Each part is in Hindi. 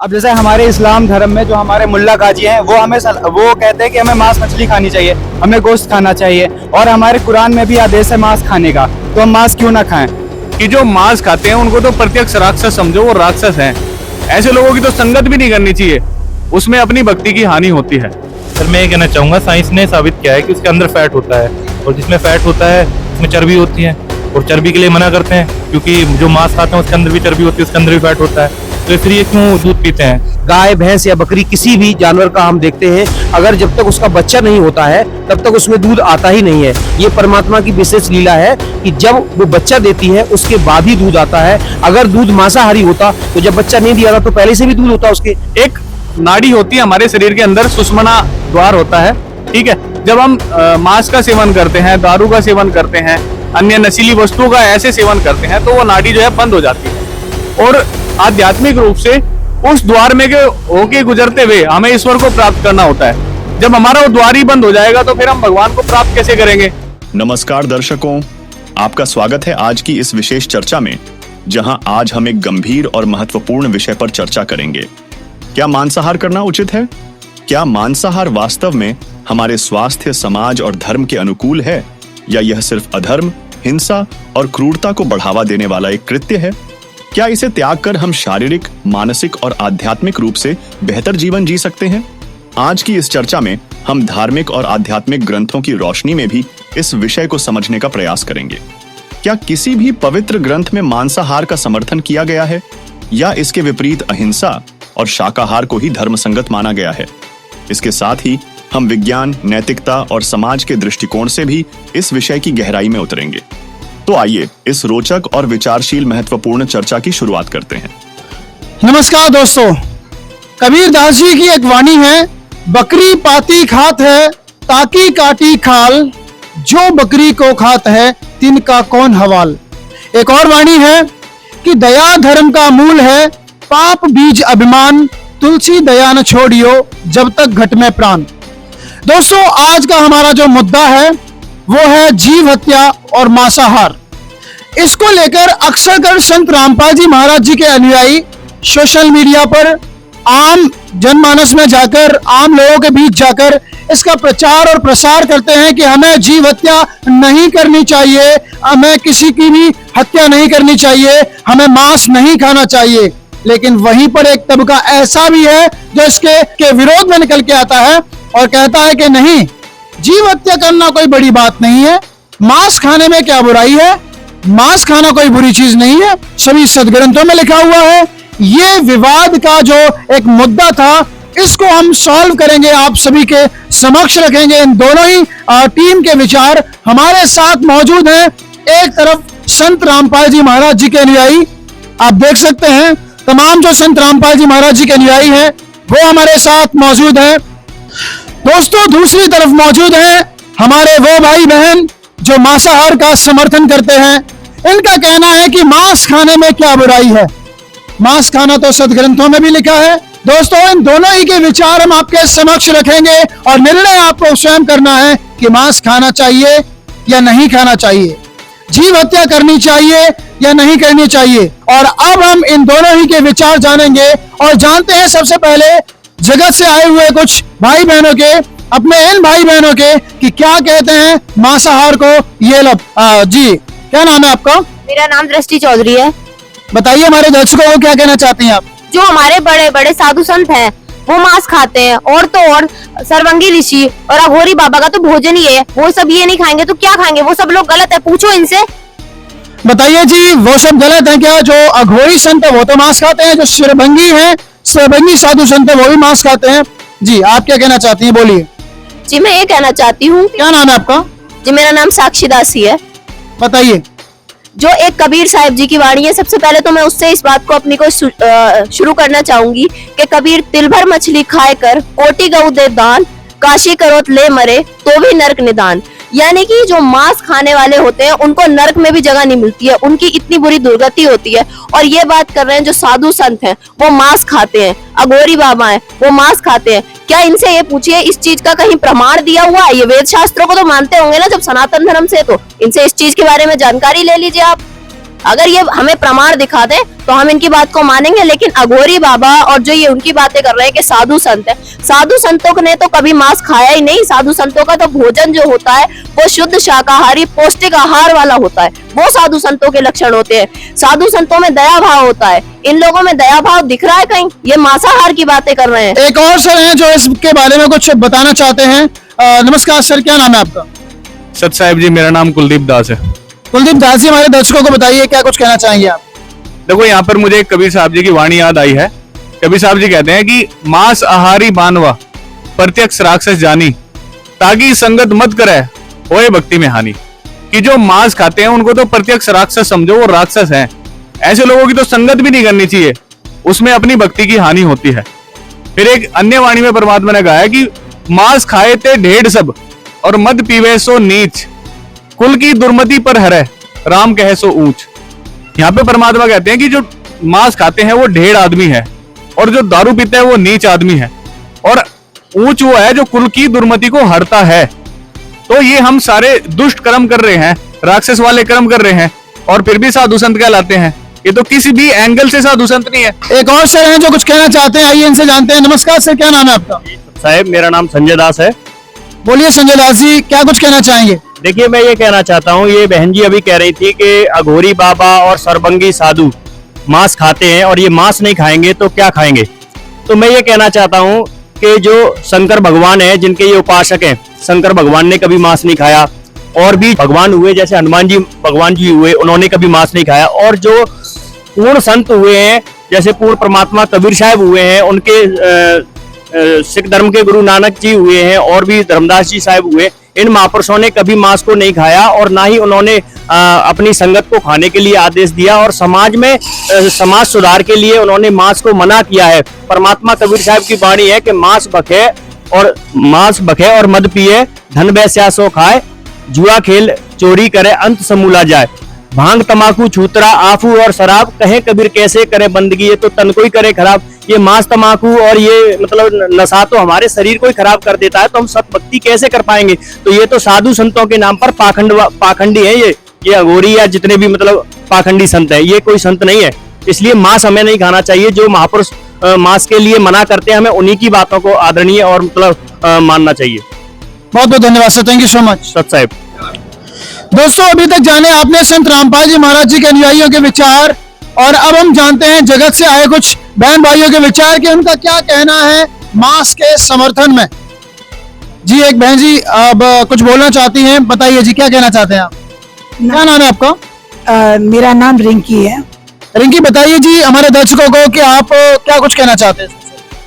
अब जैसे हमारे इस्लाम धर्म में जो हमारे मुल्ला काजी हैं वो वो कहते हैं कि हमें मांस मछली खानी चाहिए, हमें गोश्त खाना चाहिए, और हमारे कुरान में भी आदेश है मांस खाने का, तो हम मांस क्यों ना खाएं? कि जो मांस खाते हैं उनको तो प्रत्यक्ष राक्षस समझो, वो राक्षस हैं। ऐसे लोगों की तो संगत भी नहीं करनी चाहिए, उसमें अपनी भक्ति की हानि होती है। सर मैं ये कहना चाहूँगा, साइंस ने साबित किया है कि उसके अंदर फैट होता है, और जिसमें फैट होता है उसमें चर्बी होती है, और चर्बी के लिए मना करते हैं क्योंकि जो मांस खाते हैं उसके अंदर भी चर्बी होती है, उसके अंदर भी फैट होता है, तो इसलिए क्यों दूध पीते हैं। गाय भैंस या बकरी किसी भी जानवर का हम देखते हैं, अगर जब तक उसका बच्चा नहीं होता है तब तक उसमें दूध आता ही नहीं है। ये परमात्मा की विशेष लीला है कि जब वो बच्चा देती है उसके बाद ही दूध आता है। अगर दूध मांसाहारी होता तो जब बच्चा नहीं दिया था तो पहले से भी दूध होता उसके। एक नाड़ी होती है हमारे शरीर के अंदर, सुषुम्ना द्वार होता है, ठीक है। जब हम मांस का सेवन करते हैं, दारू का सेवन करते हैं, अन्य नशीली वस्तुओं का ऐसे सेवन करते हैं, तो वो नाड़ी जो है बंद हो जाती है, और आध्यात्मिक रूप से उस द्वार में के होके गुजरते हुए हमें ईश्वर को प्राप्त करना होता है। जब हमारा वो द्वार ही बंद हो जाएगा तो फिर हम भगवान को प्राप्त कैसे करेंगे। नमस्कार दर्शकों, आपका स्वागत है आज की इस विशेष चर्चा में, जहां आज हम एक गंभीर और महत्वपूर्ण विषय पर चर्चा करेंगे। क्या मांसाहार करना उचित है? क्या मांसाहार वास्तव में हमारे स्वास्थ्य, समाज और धर्म के अनुकूल है, या यह सिर्फ अधर्म, हिंसा और क्रूरता को बढ़ावा देने वाला एक कृत्य है? क्या इसे त्याग कर हम शारीरिक, मानसिक और आध्यात्मिक रूप से बेहतर जीवन जी सकते हैं? आज की इस चर्चा में हम धार्मिक और आध्यात्मिक ग्रंथों की रोशनी में भी इस विषय को समझने का प्रयास करेंगे। क्या किसी भी पवित्र ग्रंथ में मांसाहार का समर्थन किया गया है, या इसके विपरीत अहिंसा और शाकाहार को ही धर्मसंगत माना गया है? इसके साथ ही हम विज्ञान, नैतिकता और समाज के दृष्टिकोण से भी इस विषय की गहराई में उतरेंगे। तो आइए इस रोचक और विचारशील महत्वपूर्ण चर्चा की शुरुआत करते हैं। नमस्कार दोस्तों, कबीर दास जी की एक वाणी है, बकरी पाती खात है ताकि काटी खाल, जो बकरी को खात है तिनका कौन हवाल। एक और वाणी है कि दया धर्म का मूल है, पाप बीज अभिमान, तुलसी दया न छोड़ियो जब तक घट में प्राण। दोस्तों, आज का हमारा जो मुद्दा है वो है जीव हत्या और मांसाहार। इसको लेकर अक्सर कर संत रामपाल जी महाराज जी के अनुयायी सोशल मीडिया पर आम जनमानस में जाकर, आम लोगों के बीच जाकर इसका प्रचार और प्रसार करते हैं कि हमें जीव हत्या नहीं करनी चाहिए, हमें किसी की भी हत्या नहीं करनी चाहिए, हमें मांस नहीं खाना चाहिए। लेकिन वहीं पर एक तबका ऐसा भी है जो इसके विरोध में निकल के आता है और कहता है कि नहीं, जीव हत्या करना कोई बड़ी बात नहीं है, मांस खाने में क्या बुराई है, मांस खाना कोई बुरी चीज नहीं है, सभी सदग्रंथों में लिखा हुआ है। ये विवाद का जो एक मुद्दा था, इसको हम सॉल्व करेंगे, आप सभी के समक्ष रखेंगे इन दोनों ही टीम के विचार। हमारे साथ मौजूद हैं एक तरफ संत रामपाल जी महाराज जी के अनुयायी, आप देख सकते हैं तमाम जो संत रामपाल जी महाराज जी के अनुयायी हैं वो हमारे साथ मौजूद हैं। दोस्तों, दूसरी तरफ मौजूद हैं हमारे वो भाई बहन जो मांसाहार का समर्थन करते हैं। इनका कहना है कि मांस खाने में क्या बुराई है, मांस खाना तो सदग्रंथों में भी लिखा है। दोस्तों, इन दोनों ही के विचार हम आपके समक्ष रखेंगे और निर्णय आपको स्वयं करना है कि मांस खाना चाहिए या नहीं खाना चाहिए, जीव हत्या करनी चाहिए या नहीं करनी चाहिए। और अब हम इन दोनों ही के विचार जानेंगे और जानते हैं सबसे पहले जगत से आए हुए कुछ भाई बहनों के, अपने इन भाई बहनों के, कि क्या कहते हैं मांसाहार को ये लब। जी, क्या नाम है आपका? मेरा नाम दृष्टि चौधरी है। बताइए हमारे दर्शकों को क्या कहना चाहती हैं आप? जो हमारे बड़े बड़े साधु संत हैं वो मांस खाते हैं, और तो और सर्वंगी ऋषि और अघोरी बाबा का तो भोजन ही है, वो सब ये नहीं खाएंगे तो क्या खाएंगे? वो सब लोग गलत है, पूछो इनसे। बताइए जी, वो सब गलत है क्या? जो अघोरी संत है वो तो मांस खाते हैं, जो सर्वंगी है, सर्वंगी साधु संत है वो भी मांस खाते हैं। जी, आप क्या कहना चाहती हैं, बोलिए। जी, मैं ये कहना चाहती हूँ। क्या नाम है आपका? जी, मेरा नाम साक्षी दासी है। बताइए। जो एक कबीर साहिब जी की वाणी है, सबसे पहले तो मैं उससे इस बात को अपनी को शुरू करना चाहूंगी कि कबीर तिल भर मछली खाए कर कोटि गऊ दे दान, काशी करोत ले मरे तो भी नरक निदान। यानी कि जो मांस खाने वाले होते हैं उनको नरक में भी जगह नहीं मिलती है, उनकी इतनी बुरी दुर्गति होती है। और ये बात कर रहे हैं जो साधु संत हैं वो मांस खाते हैं, अघोरी बाबा हैं वो मांस खाते हैं। क्या इनसे ये पूछिए इस चीज का कहीं प्रमाण दिया हुआ है? ये वेद शास्त्रों को तो मानते होंगे ना जब सनातन धर्म से, तो इनसे इस चीज के बारे में जानकारी ले लीजिए आप। अगर ये हमें प्रमाण दिखा दे तो हम इनकी बात को मानेंगे। लेकिन अघोरी बाबा और जो ये उनकी बातें कर रहे हैं कि साधु संत है, साधु संतों ने तो कभी मांस खाया ही नहीं। साधु संतों का तो भोजन जो होता है वो शुद्ध शाकाहारी पौष्टिक आहार वाला होता है, वो साधु संतों के लक्षण होते हैं। साधु संतों में दया भाव होता है, इन लोगों में दया भाव दिख रहा है कहीं? ये मांसाहार की बातें कर रहे हैं। एक और सर हैं जो इसके बारे में कुछ बताना चाहते हैं। नमस्कार सर, क्या नाम है आपका? सत साहिब जी, मेरा नाम कुलदीप दास है। कुलदीप दास जी, हमारे दर्शकों को बताइए क्या कुछ कहना चाहेंगे आप? देखो, यहाँ पर मुझे कबीर साहब जी की वाणी याद आई है। कबीर साहब जी कहते हैं कि मांस आहारी मानवा प्रत्यक्ष राक्षस जानी, ताकि संगत मत करे होए भक्ति में हानि। कि जो मांस खाते हैं उनको तो प्रत्यक्ष राक्षस समझो, वो राक्षस हैं। ऐसे लोगों की तो संगत भी नहीं करनी चाहिए, उसमें अपनी भक्ति की हानि होती है। फिर एक अन्य वाणी में परमात्मा ने कहा है कि मांस खाए थे ढेढ़ सब और मद पीवे सो नीच, कुल की दुर्मति पर हरे राम कहे सो ऊंच। यहाँ पे परमात्मा कहते हैं कि जो मांस खाते हैं वो ढेढ़ आदमी है, और जो दारू पीता है वो नीच आदमी है, और ऊंच वो है जो कुल की दुर्मति को हरता है। तो ये हम सारे दुष्ट कर्म कर रहे हैं, राक्षस वाले कर्म कर रहे हैं, और फिर भी साधु संत कहलाते हैं। ये तो किसी भी एंगल से साधु संत नहीं है। एक और सर हैं जो कुछ कहना चाहते हैं, आइए इनसे जानते हैं। नमस्कार सर, क्या नाम है आपका? साहब, मेरा नाम संजय दास है। बोलिए संजय दास जी, क्या कुछ कहना चाहेंगे? देखिए, मैं ये कहना चाहता हूँ, ये बहन जी अभी कह रही थी कि अघोरी बाबा और सरबंगी साधु मांस खाते हैं और ये मांस नहीं खाएंगे तो क्या खाएंगे। तो मैं ये कहना चाहता हूँ कि जो शंकर भगवान है, जिनके ये उपासक हैं, शंकर भगवान ने कभी मांस नहीं खाया, और भी भगवान हुए जैसे हनुमान जी भगवान जी हुए, उन्होंने कभी मांस नहीं खाया। और जो पूर्ण संत हुए हैं, जैसे पूर्ण परमात्मा कबीर साहब हुए हैं, उनके सिख धर्म के गुरु नानक जी हुए हैं, और भी धर्मदास जी साहब हुए, इन महापुरुषों ने कभी मांस को नहीं खाया, और ना ही उन्होंने अपनी संगत को खाने के लिए आदेश दिया, और समाज में समाज सुधार के लिए उन्होंने मांस को मना किया है। परमात्मा कबीर साहब की वाणी है कि मांस बखे और मद पिए, धन वैश्या सो खाए, जुआ खेल चोरी करे अंत समूला जाए, भांग तमाकू छूतरा आफू और शराब, कहे कबीर कैसे करे बंदगी, ये तो तन को ही करे खराब। ये मांस तमाकू और ये मतलब नशा तो हमारे शरीर को ही खराब कर देता है, तो हम सत भक्ति कैसे कर पाएंगे। तो ये तो साधु संतों के नाम पर पाखंडी है। ये अघोरी या जितने भी मतलब पाखंडी संत है, ये कोई संत नहीं है। इसलिए मांस हमें नहीं खाना चाहिए। जो महापुरुष मांस के लिए मना करते हैं, हमें उन्हीं की बातों को आदरणीय और मतलब मानना चाहिए। बहुत बहुत धन्यवाद sir, thank you so much. सत साहिब। दोस्तों, अभी तक जाने आपने संत रामपाल जी महाराज जी के अनुयायियों के विचार, और अब हम जानते हैं जगत से आए कुछ बहन भाइयों के विचार कि उनका क्या कहना है मांस के समर्थन में। जी, एक बहन जी अब कुछ बोलना चाहती हैं, बताइए जी, क्या कहना चाहते हैं आप? क्या नाम है आपका? मेरा नाम रिंकी है। रिंकी, बताइए जी हमारे दर्शकों को कि आप क्या कुछ कहना चाहते हैं।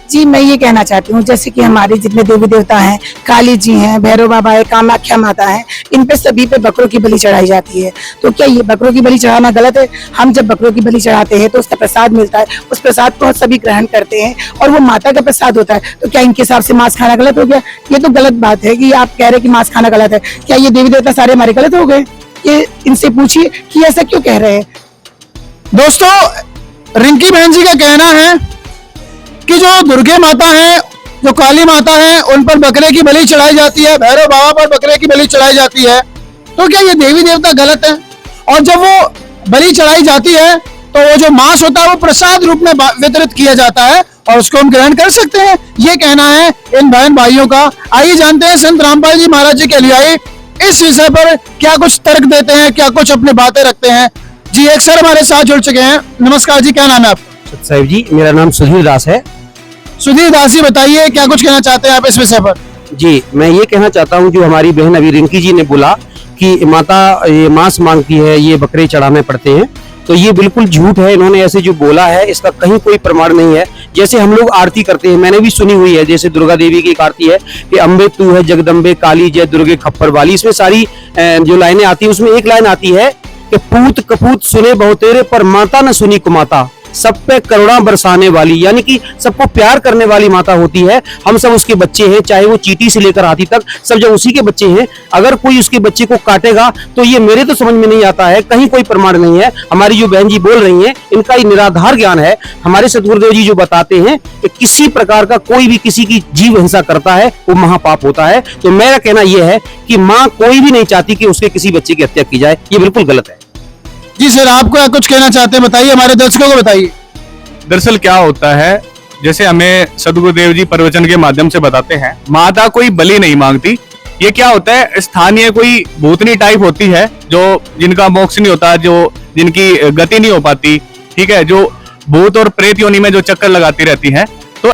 जी, मैं ये कहना चाहती हूँ, जैसे कि हमारे जितने देवी देवता हैं, काली जी हैं, भैरव बाबा है, कामाख्या माता है, इन पे सभी पे बकरों की बलि चढ़ाई जाती है। तो क्या ये बकरों की बलि चढ़ाना गलत है? हम जब बकरों की बलि चढ़ाते हैं तो उसका प्रसाद मिलता है, उस प्रसाद को सभी ग्रहण करते हैं, और वो माता का प्रसाद होता है। तो क्या इनके हिसाब से मांस खाना गलत हो गया? ये तो गलत बात है कि आप कह रहे कि मांस खाना गलत है। क्या ये देवी देवता सारे हमारे गलत हो गए? ये इनसे पूछिए कि ऐसा क्यों कह रहे हैं। दोस्तों, रिंकी बहन जी का कहना है कि जो दुर्गे माता है, जो काली माता है, उन पर बकरे की बलि चढ़ाई जाती है, भैरव बाबा पर बकरे की बलि चढ़ाई जाती है। तो क्या ये देवी देवता गलत है? और जब वो बलि चढ़ाई जाती है तो वो जो मांस होता है वो प्रसाद रूप में वितरित किया जाता है, और उसको हम ग्रहण कर सकते हैं। ये कहना है इन बहन भाइयों का। आइए जानते हैं संत रामपाल जी महाराज जी के अनुयायी इस विषय पर क्या कुछ तर्क देते हैं, क्या कुछ अपनी बातें रखते हैं। जी, एक सर हमारे साथ जुड़ चुके हैं। नमस्कार जी, क्या नाम है आपका? साहिब जी, मेरा नाम सुधीर दास है। सुधीर दास जी, बताइए क्या कुछ कहना चाहते हैं आप इस विषय पर। जी, मैं ये कहना चाहता हूँ, जो हमारी बहन अभी रिंकी जी ने बोला कि माता ये मांस मांगती है, ये बकरे चढ़ाने पड़ते हैं, तो ये बिल्कुल झूठ है। इन्होंने ऐसे जो बोला है इसका कहीं कोई प्रमाण नहीं है। जैसे हम लोग आरती करते हैं, मैंने भी सुनी हुई है, जैसे दुर्गा देवी की एक आरती है कि अम्बे तू है जगदम्बे काली जय दुर्गे खप्पर वाली, इसमें सारी जो लाइनें आती है, उसमें एक लाइन आती है कि पूत कपूत सुने बहुतेरे पर माता न सुनी कुमाता, सब पे करुणा बरसाने वाली, यानी कि सबको प्यार करने वाली माता होती है। हम सब उसके बच्चे हैं, चाहे वो चींटी से लेकर हाथी तक सब जब उसी के बच्चे हैं। अगर कोई उसके बच्चे को काटेगा तो ये मेरे तो समझ में नहीं आता है, कहीं कोई प्रमाण नहीं है। हमारी जो बहन जी बोल रही हैं, इनका ये निराधार ज्ञान है। हमारे सतगुरुदेव जी जो बताते हैं कि किसी प्रकार का कोई भी किसी की जीव हिंसा करता है वो महापाप होता है। तो मेरा कहना यह है कि माँ कोई भी नहीं चाहती कि उसके किसी बच्चे की हत्या की जाए, ये बिल्कुल गलत है। जी सर, आप क्या कुछ कहना चाहते हैं, बताइए, हमारे दर्शकों को बताइए। दरअसल क्या होता है, जैसे हमें सदगुरुदेव जी प्रवचन के माध्यम से बताते हैं, माता कोई बलि नहीं मांगती। ये क्या होता है, स्थानीय कोई भूतनी टाइप होती है जो जिनका मोक्ष नहीं होता, जो जिनकी गति नहीं हो पाती, ठीक है, जो भूत और प्रेत योनि में जो चक्कर लगाती रहती हैं। तो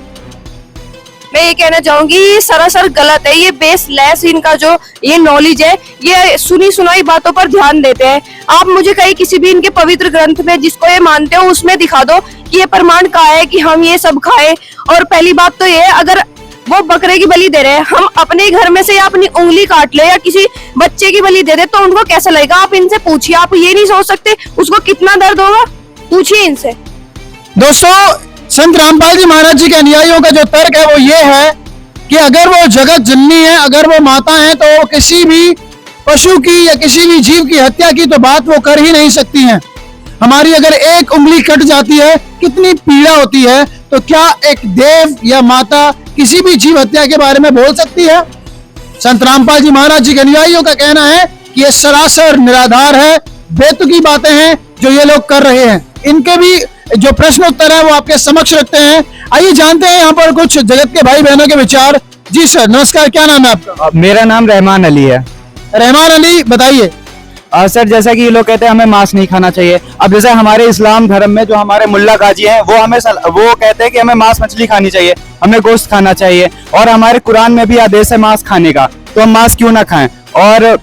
मैं ये कहना चाहूंगी ये सरासर गलत है, ये बेसलेस इनका जो ये नॉलेज है, ये सुनी सुनाई बातों पर ध्यान देते हैं। आप मुझे कहीं किसी भी इनके पवित्र ग्रंथ में जिसको ये मानते हो उसमें दिखा दो कि ये प्रमाण कहाँ है कि हम ये सब खाएं। और पहली बात तो ये है, अगर वो बकरे की बलि दे रहे हैं, हम अपने घर में से या अपनी उंगली काट ले या किसी बच्चे की बलि दे दे तो उनको कैसा लगेगा? आप इनसे पूछिए, आप ये नहीं सोच सकते उसको कितना दर्द होगा? पूछिए इनसे। दोस्तों, संत रामपाल जी महाराज जी के अनुयायियों का जो तर्क है वो ये है कि अगर वो जगत जननी है, अगर वो माता है, तो वो किसी भी पशु की या किसी भी जीव की हत्या की तो बात वो कर ही नहीं सकती हैं। हमारी अगर एक उंगली कट जाती है कितनी पीड़ा होती है, तो क्या एक देव या माता किसी भी जीव हत्या के बारे में बोल सकती है? संत रामपाल जी महाराज जी के अनुयायियों का कहना है कि ये सरासर निराधार है, बेतुकी बातें हैं जो ये लोग कर रहे हैं। इनके भी जो प्रश्न उत्तर है वो आपके समक्ष रखते हैं। आइए जानते हैं यहाँ पर कुछ जगत के भाई बहनों के विचार। जी सर, नमस्कार, क्या नाम है आपका? मेरा नाम रहमान अली है। रहमान अली, बताइए। सर, जैसा कि ये लोग कहते हैं हमें मांस नहीं खाना चाहिए। अब जैसे हमारे इस्लाम धर्म में जो हमारे मुल्ला काजी हैं वो कहते हैं कि हमें मांस मछली खानी चाहिए, हमें गोश्त खाना चाहिए, और हमारे कुरान में भी आदेश है मांस खाने का, तो हम मांस क्यों ना खाएं। और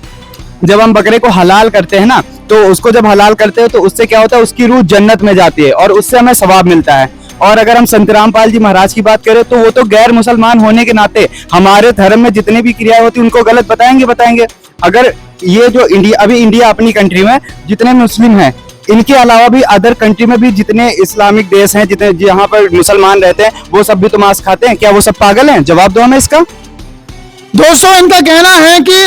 जब हम बकरे को हलाल करते हैं ना, तो उसको जब हलाल करते हैं तो उससे क्या होता है, उसकी रूह जन्नत में जाती है और उससे हमें सवाब मिलता है। और अगर हम संत रामपाल जी महाराज की बात करें तो वो तो गैर मुसलमान होने के नाते हमारे धर्म में जितनी भी क्रियाएं होती है उनको गलत बताएंगे। अगर ये जो इंडिया अपनी कंट्री में जितने मुस्लिम हैं, इनके अलावा भी अदर कंट्री में भी जितने इस्लामिक देश हैं, जितने जहाँ पर मुसलमान रहते हैं, वो सब भी तो मांस खाते हैं। क्या वो सब पागल हैं? जवाब दो हमें इसका। दोस्तों, इनका कहना है कि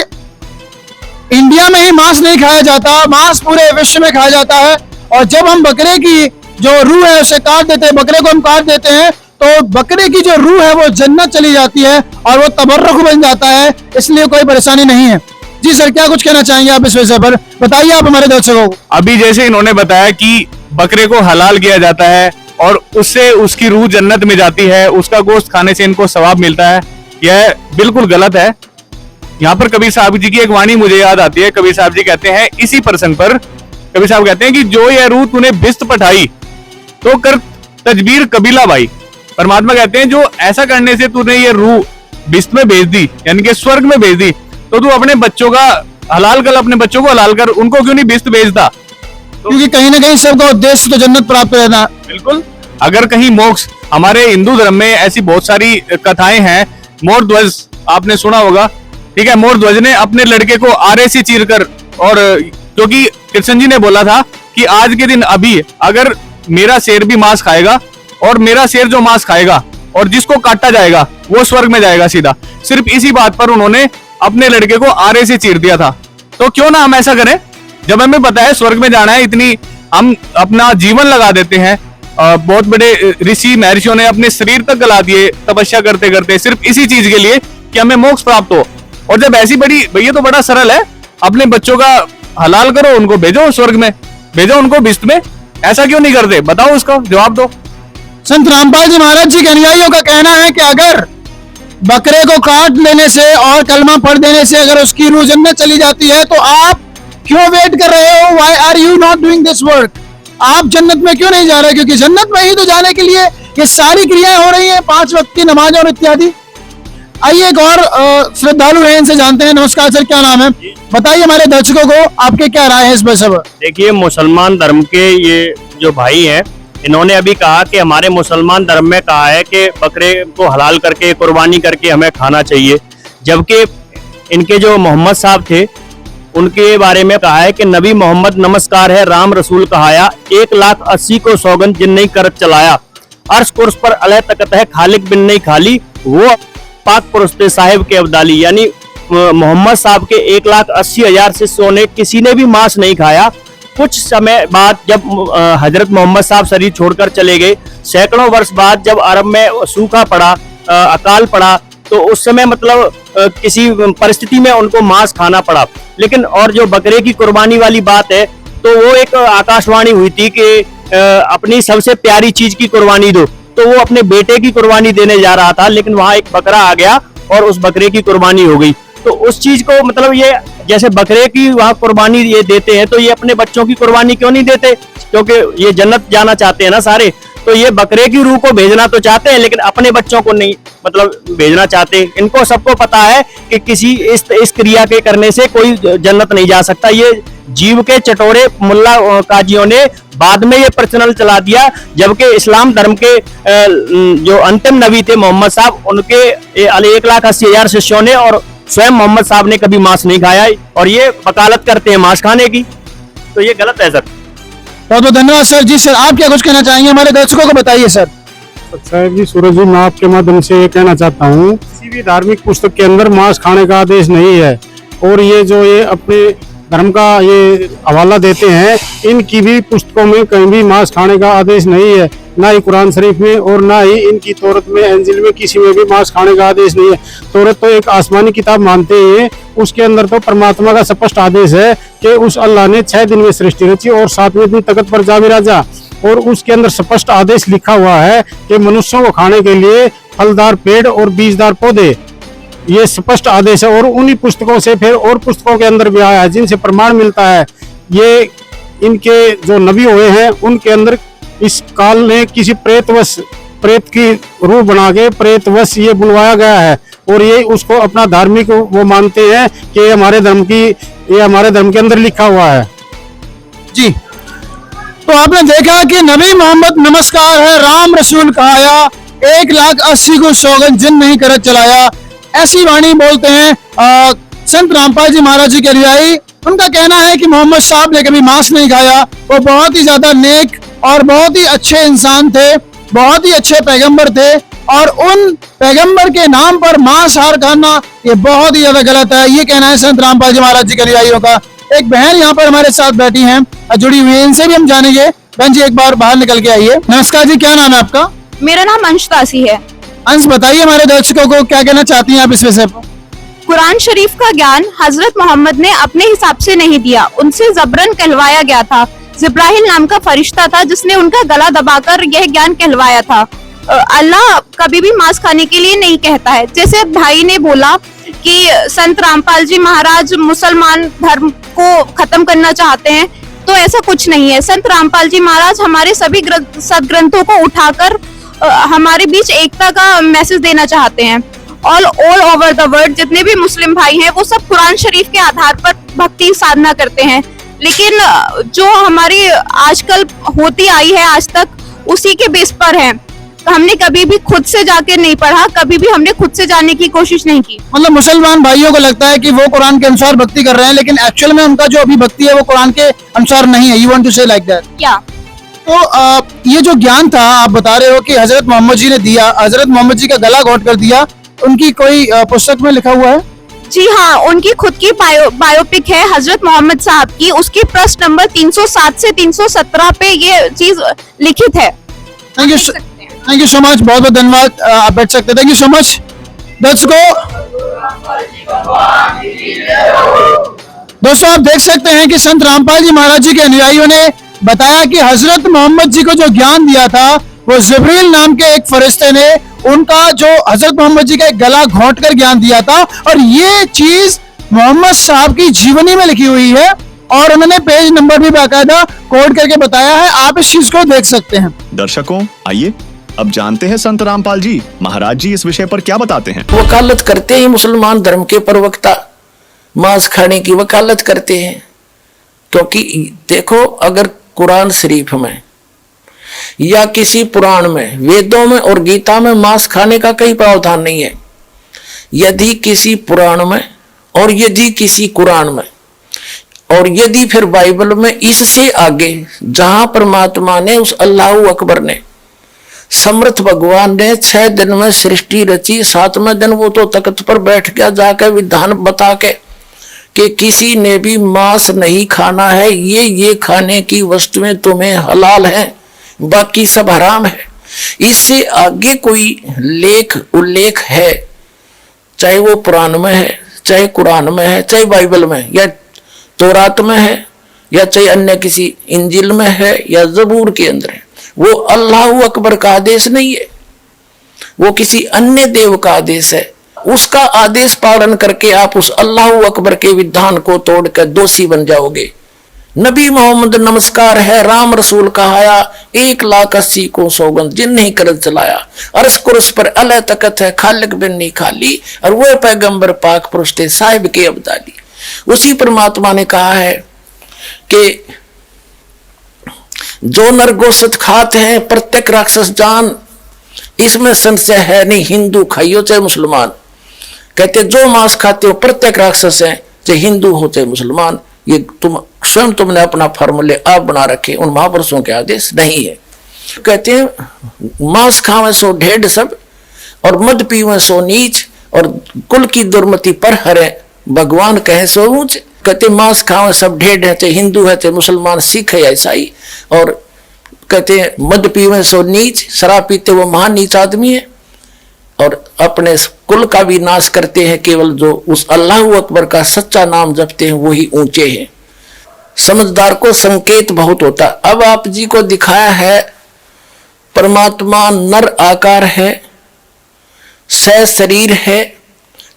इंडिया में ही मांस नहीं खाया जाता, मांस पूरे विश्व में खाया जाता है। और जब हम बकरे की जो रूह है उसे काट देते हैं, बकरे को हम काट देते हैं, तो बकरे की जो रूह है वो जन्नत चली जाती है और वो तबर्रुक बन जाता है, इसलिए कोई परेशानी नहीं है। जी सर, क्या कुछ कहना चाहेंगे आप इस विषय पर? बताइए आप हमारे दर्शकों को। अभी जैसे इन्होंने बताया कि बकरे को हलाल किया जाता है और उससे उसकी रूह जन्नत में जाती है, उसका गोश्त खाने से इनको सवाब मिलता है, यह बिल्कुल गलत है। यहाँ पर कबीर साहब जी की एक वाणी मुझे याद आती है। कबीर साहब जी कहते हैं इसी प्रसंग पर, कबीर साहब कहते हैं कि जो यह रूह तूने बिस्त पठाई तो कर तजबीर कबीला भाई। परमात्मा कहते हैं जो ऐसा करने से तूने ये रूह बिस्त में भेज दी, यानी कि स्वर्ग में भेज दी, तो तू अपने बच्चों का हलाल कर, अपने बच्चों को हलाल कर, उनको क्यों नहीं बिस्त भेजता? क्योंकि कहीं ना कहीं सबका उद्देश्य तो जन्नत प्राप्त करना। बिल्कुल। अगर कहीं मोक्ष, हमारे हिंदू धर्म में ऐसी बहुत सारी कथाएं हैं। मोर ध्वज आपने सुना होगा, ठीक है। मोर ध्वज ने अपने लड़के को आरे से चीरकर, और क्योंकि कृष्ण जी ने बोला था कि आज के दिन अभी अगर मेरा शेर भी मांस खाएगा और मेरा शेर जो मांस खाएगा और जिसको काटा जाएगा वो स्वर्ग में जाएगा सीधा। सिर्फ इसी बात पर उन्होंने अपने लड़के को आरे से चीर दिया था। तो क्यों ना हम ऐसा करें, जब हमें पता है स्वर्ग में जाना है, इतनी हम अपना जीवन लगा देते हैं। बहुत बड़े ऋषि महर्षियों ने अपने शरीर तक गला दिए तपस्या करते करते, सिर्फ इसी चीज के लिए कि हमें मोक्ष प्राप्त हो। और जब ऐसी बड़ी, भैया तो बड़ा सरल है, अपने बच्चों का हलाल करो, उनको भेजो स्वर्ग में, भेजो उनको बिस्त में। ऐसा क्यों नहीं करते? बताओ, उसका जवाब दो। संत रामपाल जी महाराज जी के अनुयायियों का कहना है कि अगर बकरे को काट लेने से और कलमा पढ़ देने से अगर उसकी रूह जन्नत चली जाती है, तो आप क्यों वेट कर रहे हो? Why are you not doing this work? आप जन्नत में क्यों नहीं जा रहे? क्योंकि जन्नत में ही तो जाने के लिए ये सारी क्रियाएं हो रही हैं, 5 वक्त की नमाज और इत्यादि। आइए एक और श्रद्धालु हैं, इनसे जानते हैं। नमस्कार सर, क्या नाम है? बताइए हमारे दर्शकों को आपके क्या राय है इस विषय पर। देखिए, मुसलमान धर्म के ये जो भाई हैं, इन्होंने अभी कहा कि हमारे मुसलमान धर्म में कहा है कि बकरे को हलाल करके कुर्बानी करके हमें खाना चाहिए, जबकि इनके जो मोहम्मद साहब थे उनके बारे में कहा है कि नबी मोहम्मद नमस्कार है राम रसूल कहाया, 1,80,000 को सौगंध जिन नहीं कर चलाया, अर्श कुर्स पर अलह तकत है खालिक बिन नहीं खाली, वो पाक पुरुस्ते साहिब के अब्दाली। यानी मोहम्मद साहब के 1,80,000 शिष्यों ने किसी ने भी मांस नहीं खाया। कुछ समय बाद जब हजरत मोहम्मद साहब शरीर छोड़कर चले गए, सैकड़ों वर्ष बाद जब अरब में सूखा पड़ा, अकाल पड़ा, तो उस समय मतलब किसी परिस्थिति में उनको मांस खाना पड़ा। लेकिन और जो बकरे की कुर्बानी वाली बात है, तो वो एक आकाशवाणी हुई थी कि अपनी सबसे प्यारी चीज की कुर्बानी दो, तो वो अपने बेटे की कुर्बानी देने जा रहा था, लेकिन वहां एक बकरा आ गया और उस बकरे की कुर्बानी हो गई। तो उस चीज को मतलब ये जैसे बकरे की वहां कुर्बानी ये देते हैं, तो ये अपने बच्चों की कुर्बानी क्यों नहीं देते? क्योंकि ये जन्नत जाना चाहते हैं ना सारे, तो ये बकरे की रूह को भेजना तो चाहते हैं, लेकिन अपने बच्चों को नहीं मतलब भेजना चाहते। इनको सबको पता है कि किसी इस क्रिया के करने से कोई जन्नत नहीं जा सकता। ये जीव के चटोरे मुल्ला काजियों ने बाद में ये प्रचलन चला दिया, जबकि इस्लाम धर्म के जो अंतिम नबी थे मोहम्मद साहब, उनके 1,80,000 शिष्यों ने और स्वयं मोहम्मद साहब ने कभी मांस नहीं खाया, और ये वकालत करते हैं मांस खाने की, तो ये गलत है सर। बहुत बहुत धन्यवाद सर। जी सर, आप क्या कुछ कहना चाहेंगे हमारे दर्शकों को बताइए सर। साहब जी, सूरज जी, मैं आपके माध्यम से ये कहना चाहता हूँ, किसी भी धार्मिक पुस्तक के अंदर मांस खाने का आदेश नहीं है, और ये जो ये अपने धर्म का ये हवाला देते हैं, इनकी भी पुस्तकों में कहीं भी मांस खाने का आदेश नहीं है, ना ही कुरान शरीफ में और ना ही इनकी तौरत में, इंजिल में, किसी में भी मांस खाने का आदेश नहीं है। तौरत तो एक आसमानी किताब मानते हैं, उसके अंदर तो परमात्मा का स्पष्ट आदेश है कि उस अल्लाह ने 6 दिन में सृष्टि रची और 7वें दिन तख्त पर जा विराजा, और उसके अंदर स्पष्ट आदेश लिखा हुआ है कि मनुष्यों को खाने के लिए फलदार पेड़ और बीजदार पौधे, ये स्पष्ट आदेश है। और उन्हीं पुस्तकों से फिर और पुस्तकों के अंदर भी आया है जिनसे प्रमाण मिलता है। ये इनके जो नबी हुए हैं उनके अंदर इस काल ने किसी प्रेत की रूह बना के प्रेतवश ये बुलवाया गया है, और ये उसको अपना धार्मिक वो मानते हैं कि ये हमारे धर्म के अंदर लिखा हुआ है। जी, तो आपने देखा कि नबी मोहम्मद नमस्कार है, राम रसूल कहाया, 1,80,000 को सौगन जिन नहीं करत चलाया, ऐसी वाणी बोलते हैं संत रामपाल जी महाराज जी के अनुयायी। उनका कहना है कि मोहम्मद साहब ने कभी मांस नहीं खाया, वो बहुत ही ज्यादा नेक और बहुत ही अच्छे इंसान थे, बहुत ही अच्छे पैगंबर थे, और उन पैगंबर के नाम पर मांसाहार खाना ये बहुत ही ज्यादा गलत है। ये कहना है संत रामपाल जी महाराज जी के अनुयायियों का। एक बहन यहाँ पर हमारे साथ बैठी हैं, जुड़ी हुई है, इनसे भी हम जानेंगे। बहन जी, एक बार बाहर निकल के आइए। नमस्कार जी, क्या नाम है आपका? मेरा नाम अंशतासी है। अंश, बताइए हमारे दर्शकों को क्या कहना चाहती हैं आप इस विषय पर? कुरान शरीफ का ज्ञान हजरत मोहम्मद ने अपने हिसाब से नहीं दिया, उनसे जबरन कहलवाया गया था। जिब्राहिल नाम का फरिश्ता था जिसने उनका गला दबाकर यह ज्ञान कहलवाया था। अल्लाह कभी भी मांस खाने के लिए नहीं कहता है। जैसे भाई ने बोला कि संत रामपाल जी महाराज मुसलमान धर्म को खत्म करना चाहते हैं, तो ऐसा कुछ नहीं है। संत रामपाल जी महाराज हमारे सभी सदग्रंथों को उठाकर हमारे बीच एकता का मैसेज देना चाहते हैं। ऑल ओवर द वर्ल्ड जितने भी मुस्लिम भाई हैं वो सब कुरान शरीफ के आधार पर भक्ति साधना करते हैं, लेकिन जो हमारी आजकल होती आई है आज तक, उसी के बेस पर है। तो हमने कभी भी खुद से जाके नहीं पढ़ा, कभी भी हमने खुद से जानने की कोशिश नहीं की। मतलब मुसलमान भाइयों को लगता है कि वो कुरान के अनुसार भक्ति कर रहे हैं, लेकिन एक्चुअल में उनका जो अभी भक्ति है वो कुरान के अनुसार नहीं है। यू वांट टू से लाइक दैट? या तो ये जो ज्ञान था आप बता रहे हो कि हजरत मोहम्मद जी ने दिया, हजरत मोहम्मद जी का गला घोट कर दिया, उनकी कोई पुस्तक में लिखा हुआ है? जी हाँ, उनकी खुद की बायोपिक है हजरत मोहम्मद साहब की, उसकी प्रश्न नंबर 307 से 317 पे ये चीज लिखित है। थैंक यू सो मच, बहुत बहुत धन्यवाद। आप बैठ सकते हैं। Thank you so much. दोस्तों आप देख सकते हैं कि संत रामपाल जी महाराज जी के अनुयायियों ने बताया कि हजरत मोहम्मद जी को जो ज्ञान दिया था वो जिब्रील नाम के एक फरिश्ते ने उनका जो हजरत मोहम्मद जी का एक गला घोंट कर ज्ञान दिया था, और ये चीज मोहम्मद साहब की जीवनी में लिखी हुई है, और उन्होंने पेज नंबर भी बाकायदा कोड करके बताया है। आप इस चीज को देख सकते हैं। दर्शकों, आइए अब जानते हैं संत रामपाल जी महाराज जी इस विषय पर क्या बताते हैं। वकालत करते हैं मुसलमान धर्म के प्रवक्ता, मांस खाने की वकालत करते हैं, क्योंकि देखो अगर कुरान शरीफ में या किसी पुराण में, वेदों में और गीता में मांस खाने का कोई प्रावधान नहीं है। यदि किसी पुराण में और यदि किसी कुरान में और यदि फिर बाइबल में, इससे आगे जहां परमात्मा ने उस अल्लाह अकबर ने समर्थ भगवान ने 6 दिन में सृष्टि रची, 7वें दिन वो तो तख्त पर बैठ गया जाकर विधान बता के कि किसी ने भी मांस नहीं खाना है, ये खाने की वस्तुएं तुम्हें हलाल हैं, बाकी सब हराम है। इससे आगे कोई लेख उल्लेख है, चाहे वो पुराण में है, चाहे कुरान में है, चाहे बाइबल में या तौरात में है या चाहे अन्य किसी इंजिल में है या जबूर के अंदर है, वो अल्लाह अकबर का आदेश नहीं है, वो किसी अन्य देव का आदेश है। उसका आदेश पालन करके आप उस अल्लाह अकबर के विधान को तोड़कर दोषी बन जाओगे। नबी मोहम्मद नमस्कार है, राम रसूल कहाया, 1,80,000 को सौगंध जिन नहीं करत चलाया, अर्श कुर्स पर अल्लाह तकत है, खालिक बिन नहीं खाली, और वो पैगंबर पाक पुरुष थे साहिब के अब्दाली। उसी परमात्मा ने कहा है कि जो नर गोश्त खाते हैं प्रत्येक राक्षस जान, इसमें संशय है नहीं, हिंदू खाइयो चाहे मुसलमान। कहते जो मांस खाते हो प्रत्येक राक्षस है, चाहे हिंदू हो चाहे मुसलमान। ये स्वयं तुमने अपना फॉर्मूले आप बना रखे, उन महापुरुषों के आदेश नहीं है। कहते हैं मांस खावे सो ढेढ़ सब, और मद पीवे सो नीच, और कुल की दुर्मति पर हरे भगवान कहे सो ऊंच। कहते मांस खावे सब ढेढ़ है, चाहे हिंदू है चाहे मुसलमान, सिख है या ईसाई। और कहते हैं मद पीवे सो नीच, शराब पीते वो महान नीच आदमी है, और अपने कुल का भी नाश करते हैं। केवल जो उस अल्लाह अकबर का सच्चा नाम जपते हैं वही ऊंचे हैं। समझदार को संकेत बहुत होता। अब आप जी को दिखाया है परमात्मा नर आकार है, 6 शरीर है,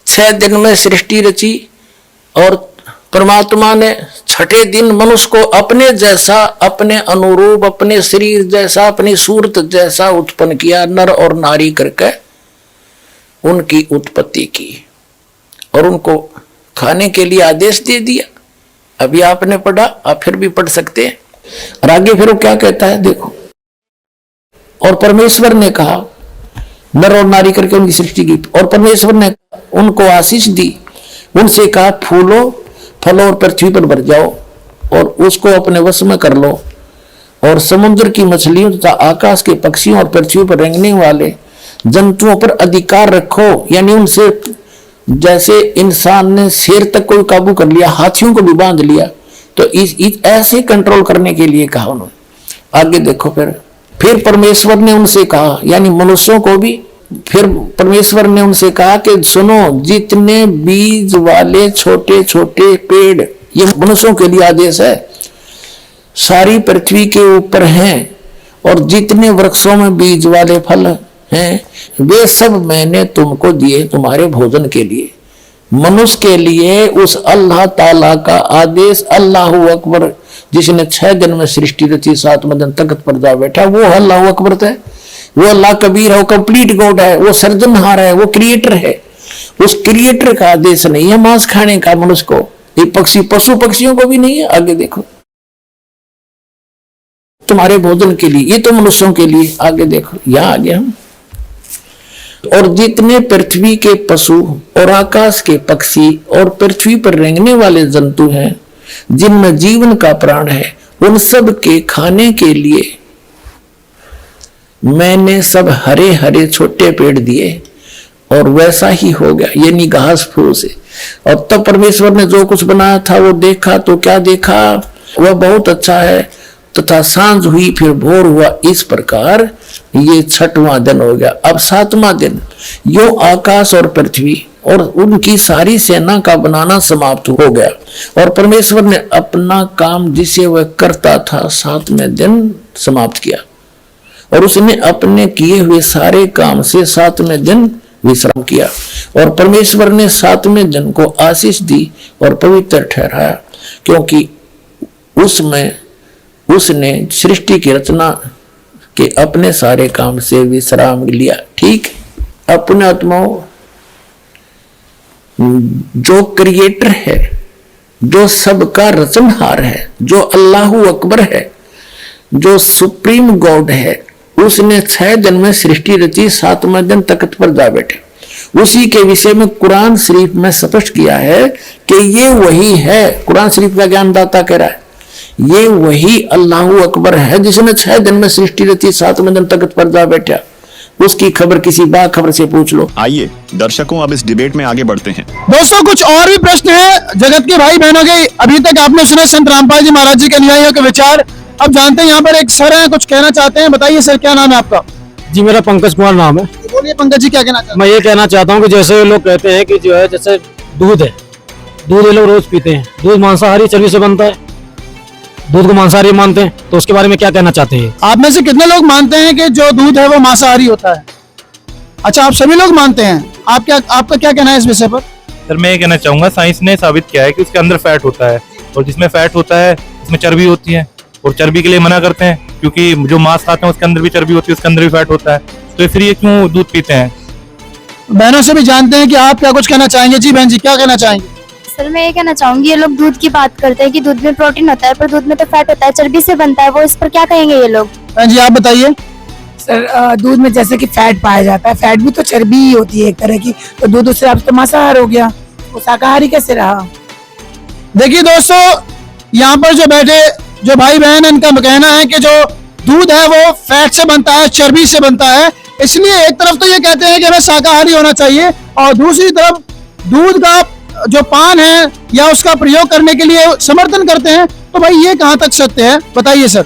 6 दिन में सृष्टि रची, और परमात्मा ने 6ठे दिन मनुष्य को अपने जैसा, अपने अनुरूप, अपने शरीर जैसा, अपनी सूरत जैसा उत्पन्न किया, नर और नारी करके उनकी उत्पत्ति की, और उनको खाने के लिए आदेश दे दिया। अभी आपने पढ़ा, आप फिर भी पढ़ सकते हैं। और आगे फिर वो क्या कहता है देखो, और परमेश्वर ने कहा, नर और नारी करके उनकी सृष्टि की, और परमेश्वर ने उनको आशीष दी, उनसे कहा फूलो फलो और पृथ्वी पर भर जाओ, और उसको अपने वश में कर लो, और समुद्र की मछलियों तथा आकाश के पक्षियों और पृथ्वी पर रेंगने वाले जंतुओं पर अधिकार रखो। यानी उनसे जैसे इंसान ने शेर तक कोई काबू कर लिया, हाथियों को भी बांध लिया, तो इस ऐसे कंट्रोल करने के लिए कहा उन्होंने। आगे देखो फिर परमेश्वर ने उनसे कहा, यानी मनुष्यों को भी, फिर परमेश्वर ने उनसे कहा कि सुनो, जितने बीज वाले छोटे छोटे पेड़, ये मनुष्यों के लिए आदेश है, सारी पृथ्वी के ऊपर हैं, और जितने वृक्षों में बीज वाले फल हैं, वे सब मैंने तुमको दिए तुम्हारे भोजन के लिए। मनुष्य के लिए उस अल्लाह ताला का आदेश, अल्लाह अकबर, जिसने 6 दिन में सृष्टि रची, 7वें दिन तख्त पर जा बैठा, वो अल्लाह अकबर है, वो अल्लाह कबीर है, वो कंप्लीट गॉड है, वो सर्जनहार है, वो क्रिएटर है। उस क्रिएटर का आदेश नहीं है मांस खाने का मनुष्य को, ये पक्षी पशु पक्षियों को भी नहीं है। आगे देखो, तुम्हारे भोजन के लिए, ये तो मनुष्यों के लिए। आगे देखो, यहां आगे हम, और जितने पृथ्वी के पशु और आकाश के पक्षी और पृथ्वी पर रेंगने वाले जंतु हैं, जिनमें जीवन का प्राण है, उन सब के खाने के लिए मैंने सब हरे हरे छोटे पेड़ दिए, और वैसा ही हो गया, यानी घास फूस से। और तब परमेश्वर ने जो कुछ बनाया था वो देखा, तो क्या देखा, वह बहुत अच्छा है। तथा सांझ हुई फिर भोर हुआ, इस प्रकार ये 6वां दिन हो गया। अब 7वां दिन यो आकाश और पृथ्वी और उनकी सारी सेना का बनाना समाप्त हो गया, और परमेश्वर ने अपना काम जिसे वह करता था 7वें दिन समाप्त किया, और उसने अपने किए हुए सारे काम से 7वें दिन विश्राम किया। और परमेश्वर ने 7वें दिन को आशीष दी और पवित्र ठहराया, क्योंकि उसमें उसने सृष्टि की रचना के अपने सारे काम से विश्राम लिया। ठीक, अपने आत्माओं, जो क्रिएटर है, जो सबका रचनहार है, जो अल्लाह अकबर है, जो सुप्रीम गॉड है, उसने 6 दिन में सृष्टि रची, 7वें दिन तख्त पर जा बैठे। उसी के विषय में कुरान शरीफ में स्पष्ट किया है कि ये वही है। कुरान शरीफ का ज्ञानदाता कह रहा है ये वही अल्लाह अकबर है जिसने 6 दिन में सृष्टि रची, 7वें दिन तख्त पर जा बैठा। उसकी खबर किसी बाखबर से पूछ लो। आइए दर्शकों, अब इस डिबेट में आगे बढ़ते हैं। दोस्तों, कुछ और भी प्रश्न है जगत के भाई बहनों के। अभी तक आपने सुने संत रामपाल जी महाराज जी के अनुयायियों के विचार। अब जानते हैं यहाँ पर एक सर है, कुछ कहना चाहते हैं। बताइए सर, क्या नाम है आपका? जी, मेरा पंकज कुमार नाम है। बोलिए पंकज जी, क्या कहना चाहते हैं? मैं ये कहना चाहता हूँ कि जैसे लोग कहते हैं कि जो है, जैसे दूध है, दूध ये लोग रोज पीते हैं, दूध मांसाहारी चर्बी से बनता है, दूध को मांसाहारी मानते हैं, तो उसके बारे में क्या कहना चाहते हैं? आप में से कितने लोग मानते हैं कि जो दूध है वो मांसाहारी होता है? अच्छा, आप सभी लोग मानते हैं। आपका क्या कहना है इस विषय पर? सर मैं ये कहना चाहूंगा, साइंस ने साबित किया है कि उसके अंदर फैट होता है, और जिसमें फैट होता है उसमें चर्बी होती है, और चर्बी के लिए मना करते हैं क्योंकि जो मांस खाते हैं उसके अंदर भी चर्बी होती है, उसके अंदर भी फैट होता है, तो फिर ये क्यों दूध पीते हैं? बहनों से भी जानते हैं कि आप क्या कुछ कहना चाहेंगे। जी बहन जी, क्या कहना चाहेंगे? सर मैं ये कहना चाहूंगी, ये लोग दूध की बात करते हैं कि दूध में प्रोटीन होता है, पर दूध में तो फैट होता है, चर्बी से बनता है वो, इस पर क्या कहेंगे ये लोग? बहन जी आप बताइए। सर दूध में जैसे कि फैट पाया जाता है, फैट भी तो चर्बी ही होती है एक तरह की, तो दूध उससे अब तो मांसाहार हो गया, वो शाकाहारी कैसे रहा? देखिए दोस्तों, यहाँ पर जो बैठे जो भाई बहन है, इनका कहना है कि जो दूध है वो फैट से बनता है, चर्बी से बनता है, इसलिए एक तरफ तो ये कहते हैं कि हमें शाकाहारी होना चाहिए, और दूसरी तरफ दूध का जो पान है या उसका प्रयोग करने के लिए समर्थन करते हैं। तो भाई ये कहाँ तक सत्य है, बताइए सर।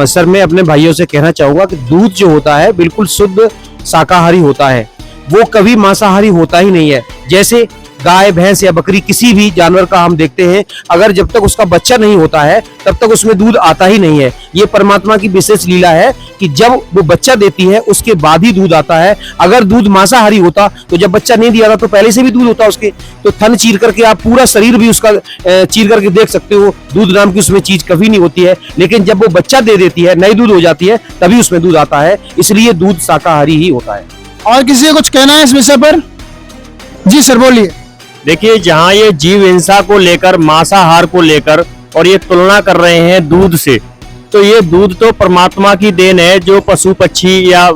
सर मैं अपने भाइयों से कहना चाहूंगा कि दूध जो होता है बिल्कुल शुद्ध शाकाहारी होता है, वो कभी मांसाहारी होता ही नहीं है। जैसे गाय, भैंस या बकरी, किसी भी जानवर का हम देखते हैं, अगर जब तक उसका बच्चा नहीं होता है तब तक उसमें दूध आता ही नहीं है। ये परमात्मा की विशेष लीला है कि जब वो बच्चा देती है उसके बाद ही दूध आता है। अगर दूध मांसाहारी होता तो जब बच्चा नहीं दिया था तो पहले से भी दूध होता उसके, तो थन चीर करके आप पूरा शरीर भी उसका चीर करके देख सकते हो, दूध नाम की उसमें चीज कभी नहीं होती है। लेकिन जब वो बच्चा दे देती है, नई दूध हो जाती है, तभी उसमें दूध आता है, इसलिए दूध शाकाहारी ही होता है। और किसी को कुछ कहना है इस विषय पर? जी सर बोलिए। देखिए, जहाँ ये जीव हिंसा को लेकर, मांसाहार को लेकर और ये तुलना कर रहे हैं दूध से, तो ये दूध तो परमात्मा की देन है, जो पशु पक्षी या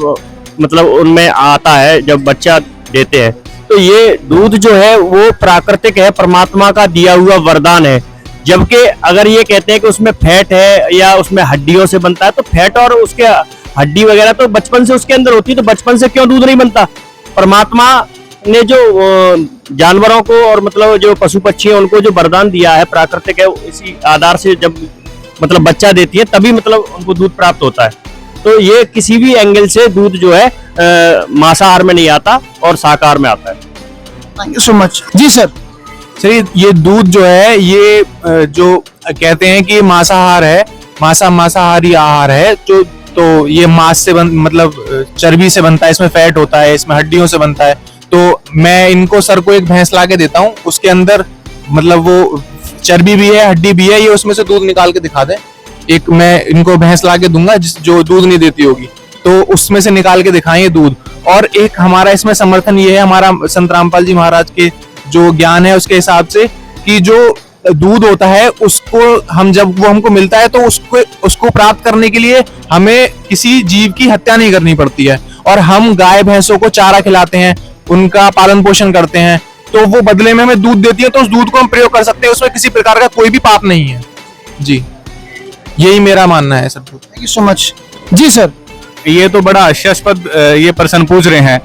मतलब उनमें आता है जब बच्चा देते हैं। तो ये दूध जो है वो प्राकृतिक है, परमात्मा का दिया हुआ वरदान है। जबकि अगर ये कहते हैं कि उसमें फैट है या उसमें हड्डियों से बनता है, तो फैट और उसके हड्डी वगैरह तो बचपन से उसके अंदर होती है, तो बचपन से क्यों दूध नहीं बनता? परमात्मा ने जो जानवरों को और मतलब जो पशु पक्षी है उनको जो वरदान दिया है, प्राकृतिक है, इसी आधार से जब मतलब बच्चा देती है तभी मतलब उनको दूध प्राप्त होता है। तो ये किसी भी एंगल से दूध जो है मांसाहार में नहीं आता और शाकाहार में आता है। Thank you so much. जी सर। सर ये दूध जो है, ये जो कहते हैं कि मांसाहार है, मांसाहारी आहार है, जो तो ये मांस से मतलब चर्बी से बनता है, इसमें फैट होता है, इसमें हड्डियों से बनता है। तो मैं इनको सर को एक भैंस ला के देता हूँ, उसके अंदर मतलब वो चर्बी भी है, हड्डी भी है, ये उसमें से दूध निकाल के दिखा दे। एक मैं इनको भैंस ला के दूंगा जो दूध नहीं देती होगी, तो उसमें से निकाल के दिखाएं दूध। और एक हमारा इसमें समर्थन ये है, हमारा संत रामपाल जी महाराज के जो ज्ञान है उसके हिसाब से, कि जो दूध होता है उसको हम जब वो हमको मिलता है तो उसको प्राप्त करने के लिए हमें किसी जीव की हत्या नहीं करनी पड़ती है, और हम गाय भैंसों को चारा खिलाते हैं, उनका पालन पोषण करते हैं, तो वो बदले में हमें दूध देती है, तो उस दूध को हम प्रयोग कर सकते हैं, उसमें किसी प्रकार का कोई भी पाप नहीं है। जी, यही मेरा मानना है सर। Thank you so much. जी सर। ये तो बड़ा हास्यास्पद ये प्रश्न पूछ रहे हैं।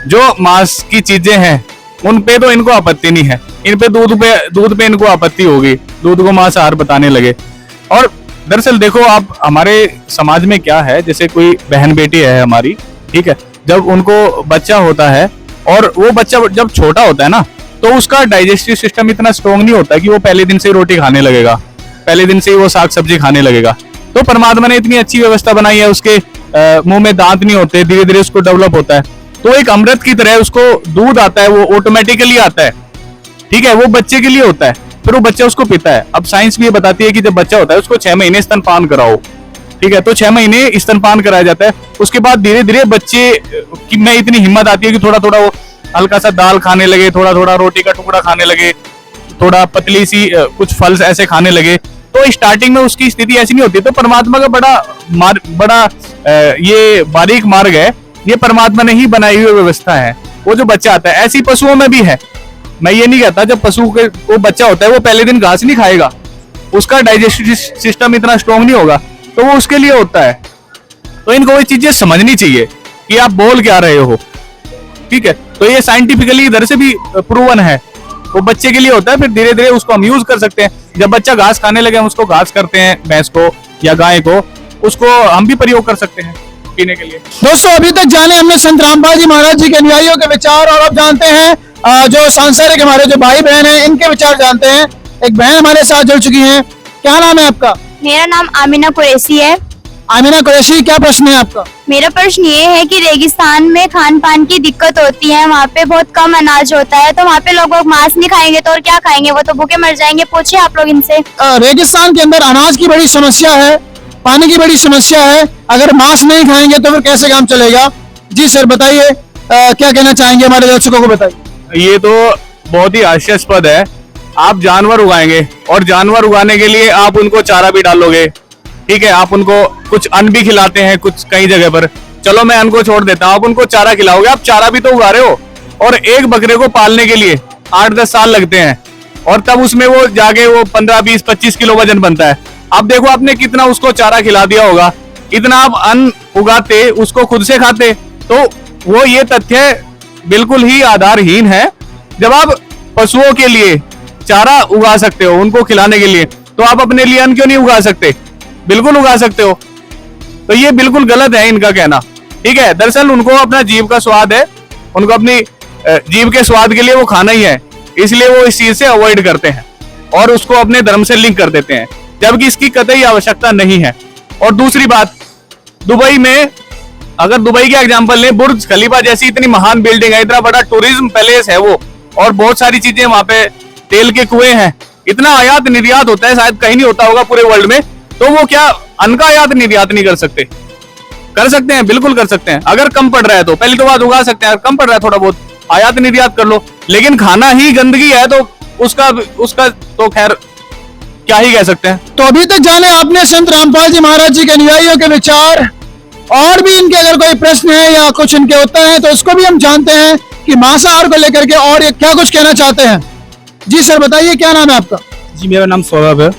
जो मांस की चीजें हैं उन पे तो इनको आपत्ति नहीं है, इन पे दूध पे इनको आपत्ति होगी, दूध को मांसाहार बताने लगे। और दरअसल देखो आप, हमारे समाज में क्या है, जैसे कोई बहन बेटी है हमारी, ठीक है, जब उनको बच्चा होता है और वो बच्चा जब छोटा होता है ना, तो उसका डाइजेस्टिव सिस्टम इतना स्ट्रॉन्ग नहीं होता कि वो पहले दिन से ही रोटी खाने लगेगा, पहले दिन से ही वो साग सब्जी खाने लगेगा। तो परमात्मा ने इतनी अच्छी व्यवस्था बनाई है, उसके मुंह में दांत नहीं होते, धीरे धीरे उसको डेवलप होता है, तो एक अमृत की तरह उसको दूध आता है, वो ऑटोमेटिकली आता है, ठीक है, वो बच्चे के लिए होता है, फिर वो बच्चा उसको पीता है। अब साइंस भी ये बताती है कि जब बच्चा होता है उसको 6 महीने स्तनपान कराओ, ठीक है, तो 6 महीने स्तनपान कराया जाता है। उसके बाद धीरे धीरे बच्चे की में इतनी हिम्मत आती है कि थोड़ा थोड़ा वो हल्का सा दाल खाने लगे, थोड़ा थोड़ा रोटी का टुकड़ा खाने लगे, थोड़ा पतली सी कुछ फल ऐसे खाने लगे। तो स्टार्टिंग में उसकी स्थिति ऐसी नहीं होती। तो परमात्मा का बड़ा ये बारीक मार्ग है, ये परमात्मा ने ही बनाई हुई व्यवस्था है। वो जो बच्चा आता है, ऐसी पशुओं में भी है। मैं ये नहीं कहता जब पशु को बच्चा होता है वो पहले दिन घास नहीं खाएगा, उसका डाइजेस्टिव सिस्टम इतना स्ट्रॉन्ग नहीं होगा, तो वो उसके लिए होता है। तो इनको ये चीजें समझनी चाहिए कि आप बोल क्या रहे हो, ठीक है। तो ये साइंटिफिकली इधर से भी प्रूवन है, वो बच्चे के लिए होता है, फिर धीरे धीरे उसको हम यूज कर सकते हैं। जब बच्चा घास खाने लगे हम उसको घास करते हैं, भैंस को या गाय को, उसको हम भी प्रयोग कर सकते हैं पीने के लिए। दोस्तों अभी तक जाने हमने संत रामपाल जी महाराज जी के अनुयायियों के विचार, और अब जानते हैं जो सांसारिक हमारे जो भाई बहन हैं इनके विचार जानते हैं। एक बहन हमारे साथ जुड़ चुकी हैं। क्या नाम है आपका? मेरा नाम आमिना कुरैशी है। आमिना कुरैशी, क्या प्रश्न है आपका? मेरा प्रश्न ये है कि रेगिस्तान में खान पान की दिक्कत होती है, वहाँ पे बहुत कम अनाज होता है, तो वहाँ पे लोग मांस नहीं खाएंगे तो और क्या खाएंगे, वो तो भूखे मर जाएंगे। पूछिए आप लोग इनसे। रेगिस्तान के अंदर अनाज की बड़ी समस्या है, पानी की बड़ी समस्या है, अगर मांस नहीं खाएंगे तो फिर कैसे काम चलेगा? जी सर बताइए, क्या कहना चाहेंगे हमारे दर्शकों को बताइए। ये तो बहुत ही हास्यास्पद है। आप जानवर उगाएंगे और जानवर उगाने के लिए आप उनको चारा भी डालोगे, ठीक है, आप उनको कुछ अन्न भी खिलाते हैं कुछ कई जगह पर, चलो मैं अन्न को छोड़ देता हूँ, आप उनको चारा खिलाओगे, आप चारा भी तो उगा रहे हो। और एक बकरे को पालने के लिए 8-10 साल लगते हैं और तब उसमें वो जाके वो 15, 20, 25 किलो वजन बनता है। अब देखो आपने कितना उसको चारा खिला दिया होगा, इतना आप अन्न उगाते उसको खुद से खाते, तो वो ये तथ्य बिल्कुल ही आधारहीन है। जब आप पशुओं के लिए चारा उगा सकते हो उनको खिलाने के लिए, तो आप अपने लिए अन्न क्यों नहीं उगा सकते? बिल्कुल उगा सकते हो। तो ये बिल्कुल गलत है इनका कहना, ठीक है। दरअसल उनको अपना जीव का स्वाद है, उनको अपनी जीव के स्वाद के लिए वो खाना ही है, इसलिए वो इस चीज से अवॉइड करते हैं और उसको अपने धर्म से लिंक कर देते हैं, जबकि इसकी कतई आवश्यकता नहीं है। और दूसरी बात, दुबई में अगर दुबई के एग्जांपल लें, बुर्ज खलीफा जैसी इतनी महान बिल्डिंग है, इतना बड़ा टूरिज्म पैलेस है वो, और बहुत सारी चीजें वहां पे, तेल के कुएं हैं, इतना आयात निर्यात होता है, शायद कहीं नहीं होता होगा पूरे वर्ल्ड में, तो वो क्या अन्न का आयात निर्यात नहीं कर सकते? कर सकते हैं, बिल्कुल कर सकते हैं। अगर कम पड़ रहा है तो पहली तो बात उगा सकते हैं, अगर कम पड़ रहा है थोड़ा बहुत आयात निर्यात कर लो। लेकिन खाना ही गंदगी है तो उसका तो खैर क्या ही कह सकते हैं। तो अभी तक जाने आपने संत रामपाल जी महाराज जी के अनुयायियों के विचार, और भी इनके अगर कोई प्रश्न है या कुछ इनके उत्तर हैं तो उसको भी हम जानते हैं कि मांसाहार को लेकर के और ये क्या कुछ कहना चाहते हैं। जी सर बताइए, क्या नाम है आपका? जी मेरा नाम सौरभ है।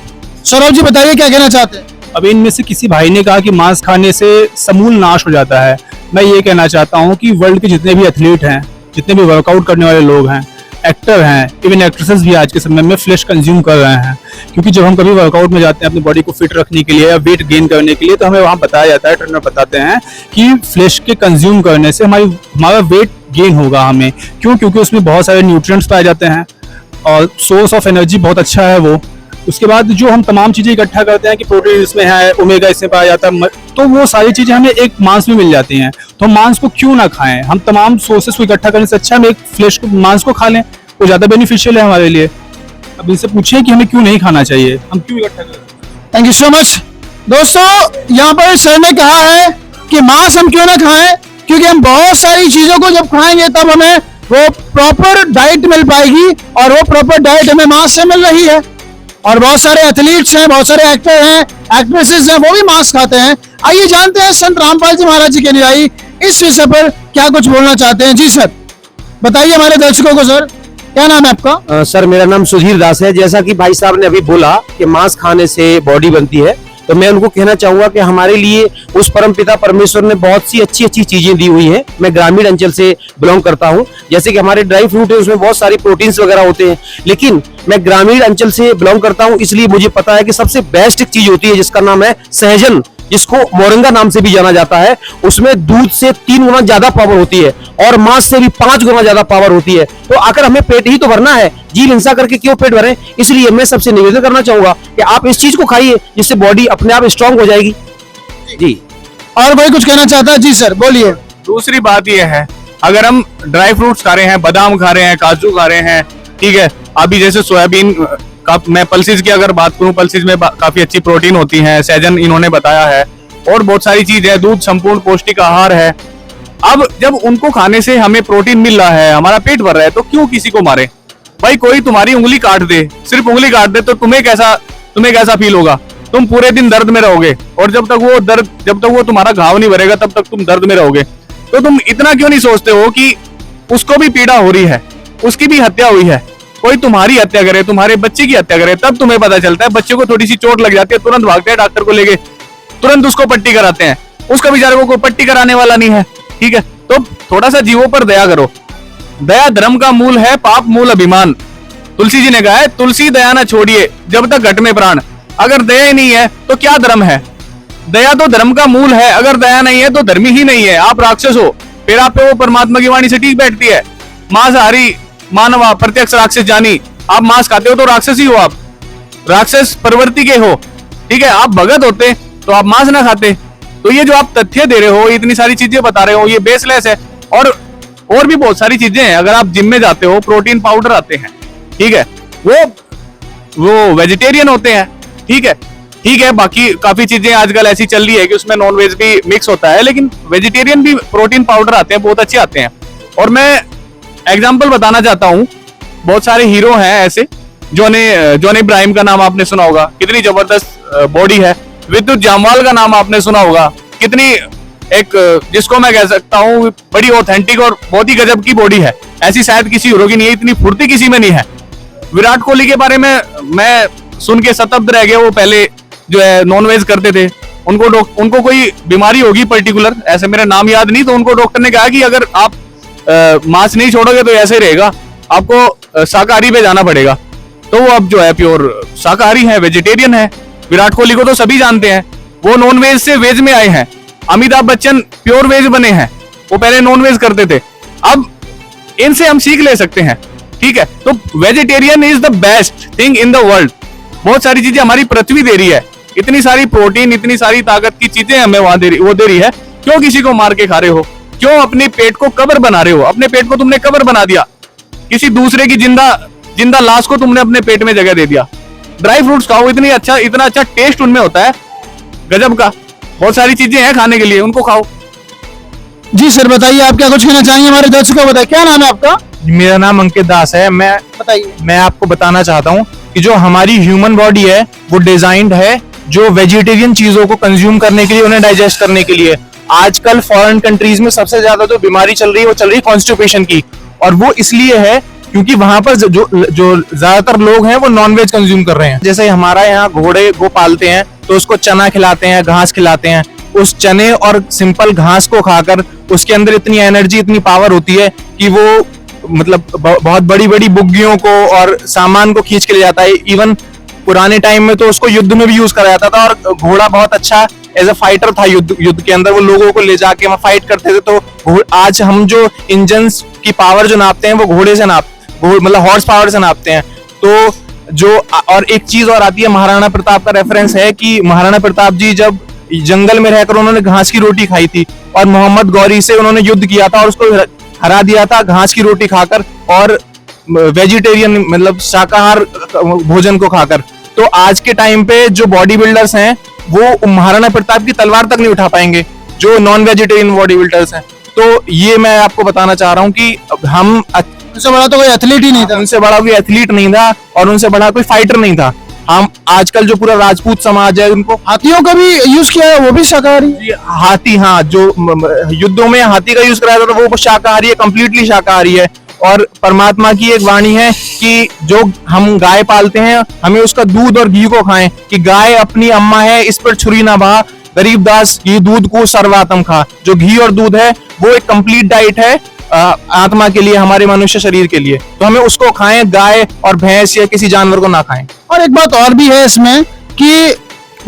सौरभ जी बताइए, क्या कहना चाहते हैं? अभी इनमें से किसी भाई ने कहा कि मांस खाने से समूल नाश हो जाता है। मैं ये कहना चाहता हूँ कि वर्ल्ड के जितने भी एथलीट हैं, जितने भी वर्कआउट करने वाले लोग हैं, एक्टर हैं, इवन एक्ट्रेसेस भी आज के समय में फ्लैश कंज्यूम कर रहे हैं, क्योंकि जब हम कभी वर्कआउट में जाते हैं अपनी बॉडी को फिट रखने के लिए या वेट गेन करने के लिए, तो हमें वहाँ बताया जाता है, ट्रेनर बताते हैं कि फ्लैश के कंज्यूम करने से हमारा वेट गेन होगा। हमें क्यों? क्योंकि उसमें बहुत सारे न्यूट्रिएंट्स पाए जाते हैं और सोर्स ऑफ एनर्जी बहुत अच्छा है वो। उसके बाद जो हम तमाम चीजें इकट्ठा करते हैं कि प्रोटीन इसमें है, ओमेगा इसमें पाया जाता है, तो वो सारी चीजें हमें एक मांस में मिल जाती हैं। तो हम मांस को क्यों ना खाएं? हम तमाम सोर्सेस को इकट्ठा करने से अच्छा हम एक फ्लैश को, मांस को खा लें, वो ज्यादा बेनिफिशियल है हमारे लिए। अब इनसे पूछें कि हमें क्यों नहीं खाना चाहिए, हम क्यों इकट्ठा करें। Thank you so much. दोस्तों यहाँ पर सर ने कहा है कि मांस हम क्यों ना खाएं, क्योंकि हम बहुत सारी चीजों को जब खाएंगे तब हमें वो प्रॉपर डाइट मिल पाएगी, और वो प्रॉपर डाइट हमें मांस से मिल रही है। और बहुत सारे एथलीट्स हैं, बहुत सारे एक्टर हैं, एक्ट्रेसेस हैं, वो भी मांस खाते हैं। आइए जानते हैं संत रामपाल जी महाराज जी के अनुयायी इस विषय पर क्या कुछ बोलना चाहते हैं। जी सर बताइए हमारे दर्शकों को। सर क्या नाम है आपका? सर मेरा नाम सुधीर दास है। जैसा कि भाई साहब ने अभी बोला कि मांस खाने से बॉडी बनती है, तो मैं उनको कहना चाहूंगा कि हमारे लिए उस परमपिता परमेश्वर ने बहुत सी अच्छी अच्छी चीजें दी हुई हैं। मैं ग्रामीण अंचल से बिलोंग करता हूं, जैसे कि हमारे ड्राई फ्रूट है उसमें बहुत सारी प्रोटीन्स वगैरह होते हैं, लेकिन मैं ग्रामीण अंचल से बिलोंग करता हूं, इसलिए मुझे पता है कि सबसे बेस्ट एक चीज होती है जिसका नाम है सहजन, जिसको मोरिंगा नाम से भी जाना जाता है। उसमें दूध से 3 गुना ज्यादा पावर होती है और मांस से भी 5 गुना ज्यादा पावर होती है। तो आखिर हमें पेट ही तो भरना है, जीव हिंसा करके क्यों पेट भरें? इसलिए मैं सबसे निवेदन करना चाहूंगा कि आप इस चीज को खाइए, जिससे बॉडी अपने आप स्ट्रांग हो जाएगी। जी और कोई कुछ कहना चाहता है? जी सर बोलिए। दूसरी बात यह है, अगर हम ड्राई फ्रूट्स खा रहे हैं, बादाम खा रहे हैं, काजू खा रहे हैं, ठीक है, अभी जैसे सोयाबीन का, मैं पल्सेस की अगर बात करूं, पल्सेस में काफी अच्छी प्रोटीन होती है, सहजन इन्होंने बताया है, और बहुत सारी चीज है, दूध संपूर्ण पौष्टिक आहार है। अब जब उनको खाने से हमें प्रोटीन मिल रहा है, हमारा पेट भर रहा है, तो क्यों किसी को मारे? भाई कोई तुम्हारी उंगली काट दे, सिर्फ उंगली काट दे, तो तुम्हें कैसा फील होगा? तुम पूरे दिन दर्द में रहोगे, और जब तक वो तुम्हारा घाव नहीं भरेगा तब तक तुम दर्द में रहोगे। तो तुम इतना क्यों नहीं सोचते हो कि उसको भी पीड़ा हो रही है, उसकी भी हत्या हुई है, कोई तुम्हारी हत्या करे, तुम्हारे बच्चे की हत्या करे, तब तुम्हें पता चलता है। बच्चे को थोड़ी सी चोट लग जाती है, तुरंत भागते हैं डॉक्टर को लेके, तुरंत उसको पट्टी कराते हैं, उसका बेचारे को कोई पट्टी कराने वाला नहीं है, ठीक है। तो थोड़ा सा जीवों पर दया करो। दया धर्म का मूल है, पाप मूल अभिमान। तुलसी जी ने कहा है, तुलसी दया न छोड़िए जब तक घट में प्राण। अगर दया ही नहीं है तो क्या धर्म है? दया तो धर्म का मूल है, अगर दया नहीं है तो धर्मी ही नहीं है, आप राक्षस हो। फिर आप पे वो परमात्मा की वाणी से ठीक बैठती है, मांसाहारी मानवा प्रत्यक्ष राक्षस जानी। आप मांस खाते हो तो राक्षस ही हो आप, राक्षस प्रवृत्ति के हो, ठीक है, आप भगत होते तो आप मांस ना खाते। तो ये जो आप तथ्य दे रहे हो, इतनी सारी चीजें बता रहे हो, ये बेसलेस है। और भी बहुत सारी चीजें हैं। अगर आप जिम में जाते हो, प्रोटीन पाउडर आते हैं, ठीक है, वो वेजिटेरियन होते हैं, ठीक है, बाकी काफी चीजें आजकल ऐसी चल रही है कि उसमें नॉन वेज भी मिक्स होता है, लेकिन वेजिटेरियन भी प्रोटीन पाउडर आते हैं, बहुत अच्छे आते हैं। और मैं एग्जाम्पल बताना चाहता हूँ, बहुत सारे हीरो हैं ऐसे, जॉन इब्राहिम का नाम आपने सुना होगा, कितनी जबरदस्त बॉडी है। विद्युत जामवाल का नाम आपने सुना होगा, कितनी एक जिसको मैं कह सकता हूँ बड़ी ऑथेंटिक और बहुत ही गजब की बॉडी है। ऐसी शायद किसी हीरो की नहीं है, इतनी फुर्ती किसी में नहीं है। विराट कोहली के बारे में मैं सुन के स्तब्ध रह गया। वो पहले जो है नॉन वेज करते थे, उनको कोई बीमारी होगी पर्टिकुलर, ऐसे मेरा नाम याद नहीं, तो उनको डॉक्टर ने कहा कि अगर आप मांस नहीं छोड़ोगे तो ऐसे रहेगा, आपको शाकाहारी पे जाना पड़ेगा। तो वो अब जो है प्योर शाकाहारी है, वेजिटेरियन है। विराट कोहली को तो सभी जानते हैं, वो नॉन वेज से वेज में आए हैं। अमिताभ बच्चन प्योर वेज बने हैं, वो पहले नॉन वेज करते थे। अब इनसे हम सीख ले सकते हैं, ठीक है। तो vegetarian is the best thing in the world. बहुत सारी चीजें हमारी पृथ्वी दे रही है, इतनी सारी प्रोटीन, इतनी सारी ताकत की चीजें हमें वहां वो दे रही है। क्यों किसी को मार के खा रहे हो? क्यों अपने पेट को कब्र बना रहे हो? अपने पेट को तुमने कब्र बना दिया, किसी दूसरे की जिंदा लाश को तुमने अपने पेट में जगह दे दिया। ड्राई फ्रूट्स खाओ, इतना अच्छा टेस्ट उनमें होता है, गजब का। बहुत सारी चीजें हैं खाने के लिए, उनको खाओ। जी सर, बताइए आप क्या कुछ कहना चाहेंगे हमारे दर्शकों को? बताइए, क्या नाम है आपका? मेरा नाम अंकित दास है। मैं आपको बताना चाहता हूँ कि जो हमारी ह्यूमन बॉडी है वो डिजाइंड है जो वेजिटेरियन चीजों को कंज्यूम करने के लिए, उन्हें डाइजेस्ट करने के लिए। आजकल फॉरेन कंट्रीज में सबसे ज्यादा जो बीमारी चल रही है वो चल रही है कॉन्स्टिपेशन की, और वो इसलिए है क्योंकि वहां पर जो ज्यादातर लोग हैं वो नॉनवेज कंज्यूम कर रहे हैं। जैसे हमारा यहाँ घोड़े को पालते हैं तो उसको चना खिलाते हैं, घास खिलाते हैं। उस चने और सिंपल घास को खाकर उसके अंदर इतनी एनर्जी, इतनी पावर होती है कि वो मतलब बहुत बड़ी बड़ी बुग्गियों को और सामान को खींच के ले जाता है। इवन पुराने टाइम में तो उसको युद्ध में भी यूज करा जाता था, और घोड़ा बहुत अच्छा एज अ फाइटर था। युद्ध के अंदर वो लोगों को ले जाके वहां फाइट करते थे। तो आज हम जो इंजन्स की पावर जो नापते हैं वो घोड़े से मतलब हॉर्स पावर से नापते हैं। तो जो और एक चीज और आती है, महाराणा प्रताप का रेफरेंस है कि महाराणा प्रताप जी जब जंगल में रहकर उन्होंने घास की रोटी खाई थी, और मोहम्मद गौरी से उन्होंने युद्ध किया था और उसको हरा दिया था घास की रोटी खाकर और वेजिटेरियन मतलब शाकाहार भोजन को खाकर। तो आज के टाइम पे जो बॉडी बिल्डर्स हैं वो महाराणा प्रताप की तलवार तक नहीं उठा पाएंगे, जो नॉन वेजिटेरियन बॉडी बिल्डर्स हैं। तो ये मैं आपको बताना चाह रहा हूँ कि हम उनसे बड़ा तो कोई एथलीट ही नहीं था, उनसे बड़ा कोई एथलीट नहीं था, और उनसे बड़ा कोई फाइटर नहीं था। हम आजकल जो पूरा राजपूत समाज है, उनको हाथियों का भी यूज किया है, वो भी शाकाहारी। हाथी, हाँ, जो युद्धों में हाथी का यूज कराया जाता था वो शाकाहारी है, कंप्लीटली शाकाहारी है। और परमात्मा की एक वाणी है कि जो हम गाय पालते हैं हमें उसका दूध और घी को खाएं, कि गाय अपनी अम्मा है, इस पर छुरी ना भा, गरीबदास घी दूध को सर्वात्म खा। जो घी और दूध है वो एक कंप्लीट डाइट है आत्मा के लिए, हमारे मनुष्य शरीर के लिए। तो हमें उसको खाएं, गाय और भैंस या किसी जानवर को ना खाएं। और एक बात और भी है इसमें कि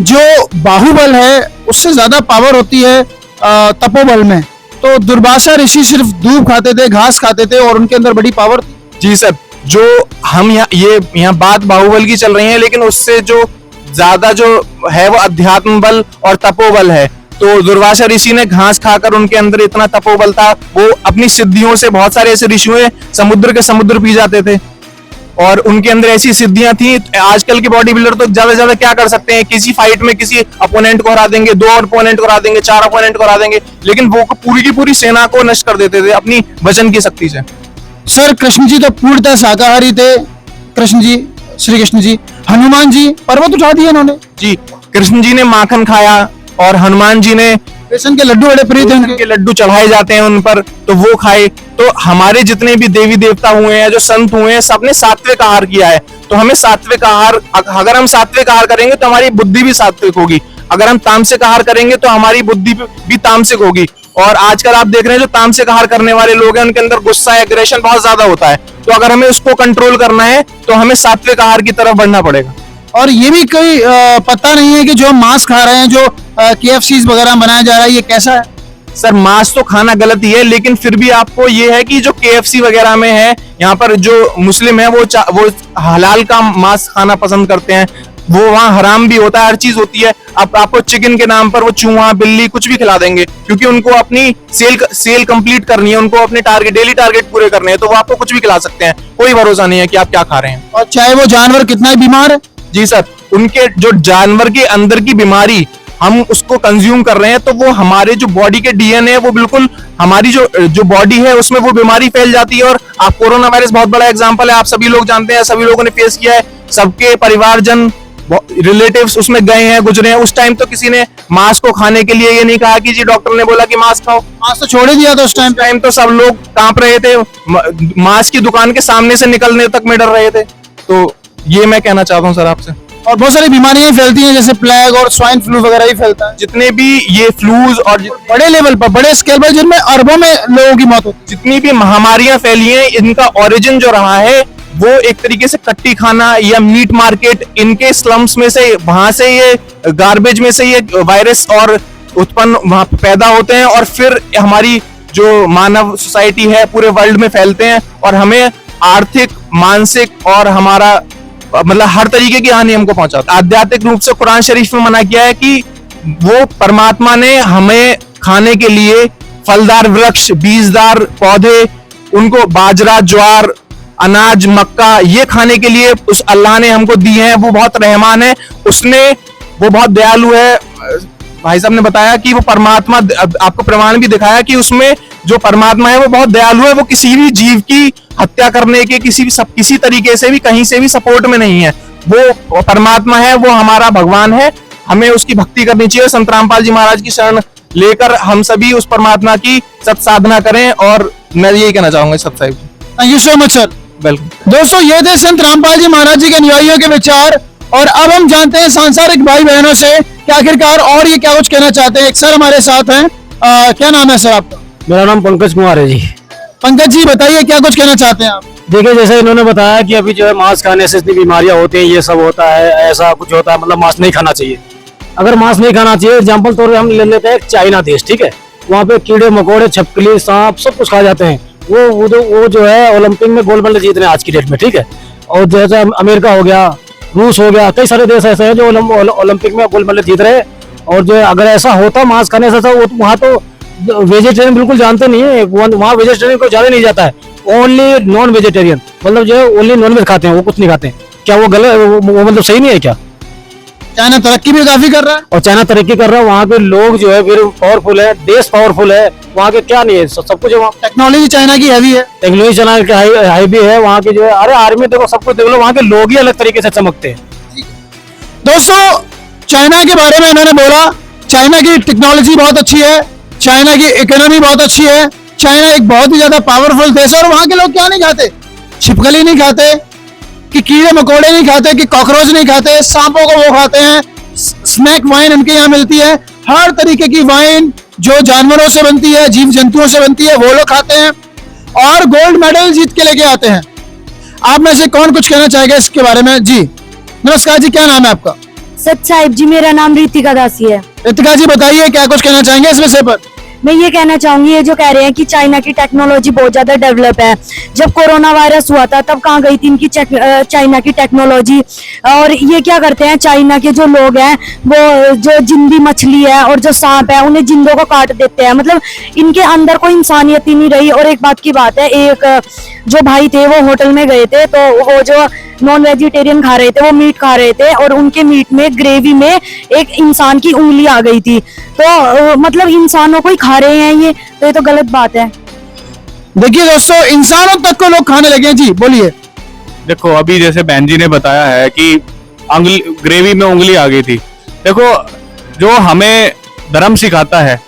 जो बाहुबल है उससे ज्यादा पावर होती है तपोबल में। तो दुर्वासा ऋषि सिर्फ दूब खाते थे, घास खाते थे, और उनके अंदर बड़ी पावर थी। जी सर, जो हम यहाँ बात बाहुबल की चल रही है, लेकिन उससे जो ज्यादा जो है वो अध्यात्म बल और तपोबल है। तो दुर्वासा ऋषि ने घास खाकर, उनके अंदर इतना तपोबल था, वो अपनी सिद्धियों से, बहुत सारे ऐसे ऋषि हुए समुद्र के समुद्र पी जाते थे, और उनके अंदर ऐसी सिद्धियां थी। आजकल के बॉडी बिल्डर तो ज्यादा से ज्यादा क्या कर सकते हैं, किसी फाइट में किसी अपोनेंट को हरा देंगे, 2 अपोनेंट को हरा देंगे, 4 अपोनेंट को हरा देंगे, लेकिन वो पूरी की पूरी सेना को नष्ट कर देते थे अपनी वचन की शक्ति से। सर, कृष्ण जी तो पूर्णतः शाकाहारी थे। कृष्ण जी, श्री कृष्ण जी, हनुमान जी पर्वत उठा दिए इन्होंने। जी, कृष्ण जी ने माखन खाया और हनुमान जी ने बेसन के लड्डू, बड़े प्रिय थे, के लड्डू चढ़ाए जाते हैं उन पर, तो वो खाए। तो हमारे जितने भी देवी देवता हुए हैं, जो संत हुए हैं, सबने सात्विक आहार किया है। तो हमें सात्विक आहार, अगर हम सात्विक आहार करेंगे तो हमारी बुद्धि भी सात्विक होगी। अगर हम तामसिक आहार करेंगे तो हमारी बुद्धि भी तामसिक होगी। और आजकल आप देख रहे हैं जो तामसिक आहार करने वाले लोग हैं उनके अंदर गुस्सा, एग्रेशन बहुत ज्यादा होता है। तो अगर हमें उसको कंट्रोल करना है तो हमें सात्विक आहार की तरफ बढ़ना पड़ेगा। और ये भी कोई पता नहीं है कि जो हम मांस खा रहे हैं, जो KFCs वगैरह बनाया जा रहा है, ये कैसा है? सर मांस तो खाना गलत ही है, लेकिन फिर भी आपको ये है कि जो KFC वगैरह में है, यहाँ पर जो मुस्लिम है वो हलाल का मांस खाना पसंद करते हैं, वो वहाँ हराम भी होता है, हर चीज होती है। अब आपको चिकन के नाम पर वो चूहा बिल्ली कुछ भी खिला देंगे, क्योंकि उनको अपनी सेल कंप्लीट करनी है, उनको अपने डेली टारगेट पूरे करने हैं, तो वो आपको कुछ भी खिला सकते हैं, कोई भरोसा नहीं है कि आप क्या खा रहे हैं। और चाहे वो जानवर कितना ही बीमार है। जी सर, उनके जो जानवर के अंदर की बीमारी हम उसको कंज्यूम कर रहे हैं, तो वो हमारे जो बॉडी के DNA है वो बिल्कुल हमारी जो बॉडी है उसमें वो बीमारी फैल जाती है। और आप कोरोना वायरस बहुत बड़ा एग्जांपल है, आप सभी लोग जानते हैं, सभी लोगों ने फेस किया है, सबके परिवारजन रिलेटिव्स उसमें गए हैं, गुजरे हैं। उस टाइम तो किसी ने मांस को खाने के लिए ये नहीं कहा कि जी डॉक्टर ने बोला कि मांस खाओ, मांस तो छोड़ ही दिया था उस टाइम तो सब लोग कांप रहे थे, मांस की दुकान के सामने से निकलने तक में डर रहे थे। तो ये मैं कहना चाहता हूँ सर आपसे। और बहुत सारी बीमारियां फैलती हैं, जैसे प्लेग और स्वाइन फ्लू वगैरह ही फैलता है। जितने भी ये फ्लूज और बड़े लेवल पर, बड़े स्केल पर, जिनमें अरबों में लोगों की मौत होती है, जितनी भी महामारियां फैली हैं, इनका ओरिजिन जो रहा है वो एक तरीके से कट्टी खाना या मीट मार्केट, इनके स्लम्स में से, वहां से ये गार्बेज में से ये वायरस और उत्पन्न वहां पैदा होते हैं, और फिर हमारी जो मानव सोसाइटी है पूरे वर्ल्ड में फैलते हैं, और हमें आर्थिक, मानसिक और हमारा मतलब हर तरीके की हानि हमको पहुंचाता है। आध्यात्मिक रूप से कुरान शरीफ में मना किया है कि वो परमात्मा ने हमें खाने के लिए फलदार वृक्ष, बीजदार पौधे, उनको बाजरा, ज्वार, अनाज, मक्का, ये खाने के लिए उस अल्लाह ने हमको दिए हैं। वो बहुत रहमान है, वो बहुत दयालु है। भाई साहब ने बताया कि वो परमात्मा, आपको प्रमाण भी दिखाया कि उसमें जो परमात्मा है वो बहुत दयालु है, वो किसी भी जीव की हत्या करने के किसी तरीके से भी, कहीं से भी सपोर्ट में नहीं है। वो परमात्मा है, वो हमारा भगवान है, हमें उसकी भक्ति करनी चाहिए। संत रामपाल जी महाराज की शरण लेकर हम सभी उस परमात्मा की सत साधना करें, और मैं यही कहना चाहूंगा सत Sahib. Thank you so much sir. Welcome. दोस्तों, ये थे संत रामपाल जी महाराज जी के अनुयायियों के विचार, और अब हम जानते हैं सांसारिक भाई बहनों से कि आखिरकार और ये क्या कुछ कहना चाहते हैं। एक सर हमारे साथ हैं, क्या नाम है सर आपका? मेरा नाम पंकज कुमार है जी। पंकज जी बताइए, क्या कुछ कहना चाहते हैं आप? देखिए, जैसे इन्होंने बताया कि अभी जो है मांस खाने से इतनी बीमारियां होती हैं, ये सब होता है, ऐसा कुछ होता है, मतलब मांस नहीं खाना चाहिए। अगर मांस नहीं खाना चाहिए, एग्जाम्पल तौर पर हम ले लेते हैं चाइना देश, ठीक है, वहाँ पे कीड़े मकोड़े, छिपकली, सांप सब कुछ खा जाते हैं। वो जो है ओलंपिक में गोल्ड मेडल जीत रहे हैं आज की डेट में, ठीक है। और जैसे अमेरिका हो गया, रूस हो गया, कई सारे देश ऐसे हैं जो ओलंपिक में गोल्ड मेडल जीत रहे हैं। और जो है अगर ऐसा होता मांस खाने से, वहाँ तो वेजिटेरियन बिल्कुल जानते नहीं है, वहाँ वेजिटेरियन को ज्यादा नहीं जाता है, ओनली नॉन वेजिटेरियन, मतलब जो है ओनली नॉन वेज खाते हैं, वो कुछ नहीं खाते हैं। क्या वो गलत, वो मतलब सही नहीं है क्या? चाइना तरक्की भी काफी कर रहा है, और चाइना तरक्की कर रहा है, वहाँ के लोग जो है फिर पावरफुल है, देश पावरफुल है, वहाँ के क्या नहीं है, सब कुछ है। टेक्नोलॉजी चाइना की हैवी है, टेक्नोलॉजी चाइना की हाई भी है। वहाँ के जो है, अरे आर्मी देखो, सब कुछ देख लो, वहाँ के लोग ही अलग तरीके से चमकते हैं। दोस्तों, चाइना के बारे में इन्होंने बोला, चाइना की टेक्नोलॉजी बहुत अच्छी है, चाइना की इकोनॉमी बहुत अच्छी है, चाइना एक बहुत ही ज्यादा पावरफुल देश है। और वहाँ के लोग क्या नहीं खाते? छिपकली नहीं खाते, कि कीड़े मकोड़े नहीं खाते, कि कॉकरोच नहीं खाते, सांपों को वो खाते हैं। स्नैक वाइन उनके यहाँ मिलती है, हर तरीके की वाइन जो जानवरों से बनती है, जीव जंतुओं से बनती है, वो लोग खाते हैं और गोल्ड मेडल जीत के लेके आते हैं। आप में से कौन कुछ कहना चाहेगा इसके बारे में? जी नमस्कार जी, क्या नाम है आपका? सत साहिब जी, मेरा नाम रितिका दासी है। रितिका जी बताइए, क्या कुछ कहना चाहेंगे इस विषय पर? मैं ये कहना चाहूंगी, ये जो कह रहे हैं कि चाइना की टेक्नोलॉजी बहुत ज्यादा डेवलप है, जब कोरोना वायरस हुआ था तब कहाँ गई थी इनकी चाइना की टेक्नोलॉजी। और ये क्या करते हैं, चाइना के जो लोग हैं वो जो जिंदी मछली है और जो सांप है उन्हें जिंदों को काट देते हैं, मतलब इनके अंदर कोई इंसानियत ही नहीं रही। और एक बात की बात है, एक जो भाई थे वो होटल में गए थे, तो वो जो नॉन वेजिटेरियन खा रहे थे, वो मीट खा रहे थे, और उनके मीट में ग्रेवी में एक इंसान की उंगली आ गई थी। तो मतलब इंसानों को ही खा रहे हैं ये तो गलत बात है। देखिए दोस्तों, इंसानों तक को लोग खाने लगे हैं। जी बोलिए। देखो, अभी जैसे बहन जी ने बताया है कि ग्रेवी में उंगली आ गई थी। देखो, जो हमें धर्म सिखाता है,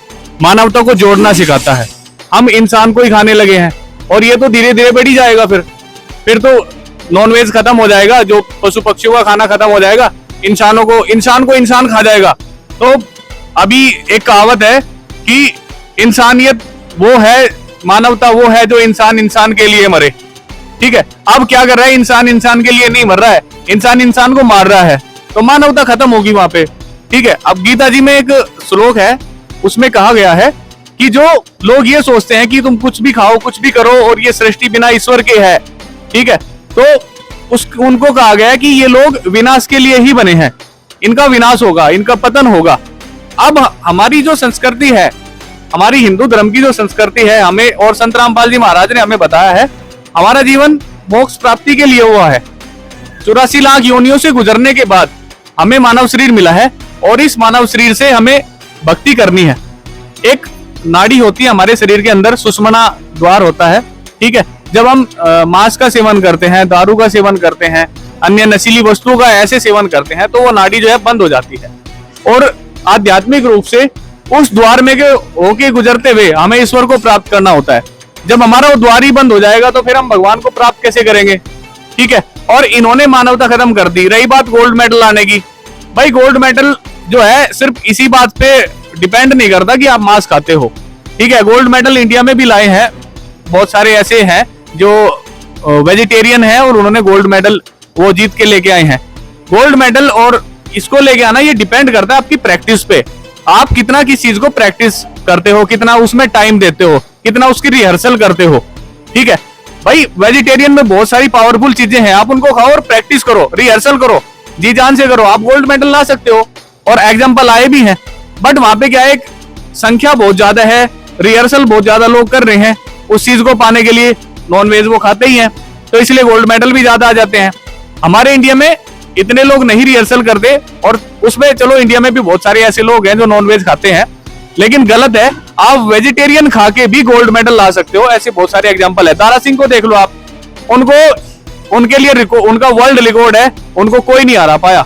मानवता को जोड़ना सिखाता है, हम इंसान को ही खाने लगे हैं, और ये तो धीरे धीरे बढ़ी जाएगा। फिर तो नॉन वेज खत्म हो जाएगा, जो पशु पक्षियों का खाना खत्म हो जाएगा, इंसान को इंसान खा जाएगा। तो अभी एक कहावत है कि इंसानियत वो है, मानवता वो है जो इंसान के लिए मरे। ठीक है, अब क्या कर रहा है, इंसान के लिए नहीं मर रहा है, इंसान को मार रहा है, तो मानवता खत्म होगी वहां पे। ठीक है, अब गीता जी में एक श्लोक है, उसमें कहा गया है कि जो लोग ये सोचते हैं कि तुम कुछ भी खाओ कुछ भी करो और ये सृष्टि बिना ईश्वर के है, ठीक है, तो उनको कहा गया कि ये लोग विनाश के लिए ही बने हैं, इनका विनाश होगा, इनका पतन होगा। अब हमारी जो संस्कृति है, हमारी हिंदू धर्म की जो संस्कृति है, हमें और संत रामपाल जी महाराज ने हमें बताया है, हमारा जीवन मोक्ष प्राप्ति के लिए हुआ है। 84 लाख योनियों से गुजरने के बाद हमें मानव शरीर मिला है और इस मानव शरीर से हमें भक्ति करनी है। एक नाड़ी होती है हमारे शरीर के अंदर, सुषुम्ना द्वार होता है, ठीक है। जब हम मांस का सेवन करते हैं, दारू का सेवन करते हैं, अन्य नशीली वस्तुओं का ऐसे सेवन करते हैं तो वो नाड़ी जो है बंद हो जाती है और आध्यात्मिक रूप से उस द्वार में होके गुजरते हुए हमें ईश्वर को प्राप्त करना होता है। जब हमारा वो द्वार ही बंद हो जाएगा तो फिर हम भगवान को प्राप्त कैसे करेंगे, ठीक है। और इन्होंने मानवता खत्म कर दी। रही बात गोल्ड मेडल लाने की, भाई गोल्ड मेडल जो है सिर्फ इसी बात पे डिपेंड नहीं करता कि आप मांस खाते हो, ठीक है। गोल्ड मेडल इंडिया में भी लाए हैं, बहुत सारे ऐसे हैं जो वेजिटेरियन हैं और उन्होंने गोल्ड मेडल वो जीत के लेके आए हैं। गोल्ड मेडल और इसको लेके आना ये डिपेंड करता है आपकी प्रैक्टिस पे, आप कितना किस चीज को प्रैक्टिस करते हो, कितना उसमें टाइम देते हो, कितना उसकी रिहर्सल करते हो, ठीक है। भाई वेजिटेरियन में बहुत सारी पावरफुल चीजें हैं, आप उनको खाओ और प्रैक्टिस करो, रिहर्सल करो, जी जान से करो, आप गोल्ड मेडल ला सकते हो। और एग्जाम्पल आए भी हैं, बट वहां पे क्या है, संख्या बहुत ज्यादा है, रिहर्सल बहुत ज्यादा लोग कर रहे हैं उस चीज को पाने के लिए, नॉन वेज वो खाते ही हैं तो इसलिए गोल्ड मेडल भी ज्यादा आ जाते हैं। हमारे इंडिया में इतने लोग नहीं रिहर्सल करते और उसमें चलो इंडिया में भी बहुत सारे ऐसे लोग हैं जो नॉन वेज खाते हैं, लेकिन गलत है, आप वेजिटेरियन खा के भी गोल्ड मेडल ला सकते हो। ऐसे बहुत सारे एग्जांपल है। दारा सिंह को देख लो आप, उनके लिए उनका वर्ल्ड रिकॉर्ड है, उनको कोई नहीं हरा पाया,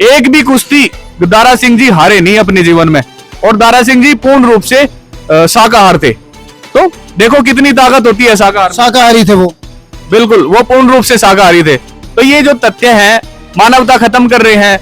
एक भी कुश्ती दारा सिंह जी हारे नहीं अपने जीवन में। और दारा सिंह जी पूर्ण रूप से शाकाहार थे, तो देखो कितनी ताकत होती है शाकाहारी थे वो, बिल्कुल वो पूर्ण रूप से शाकाहारी थे। तो ये जो तथ्य हैं, मानवता खत्म कर रहे हैं,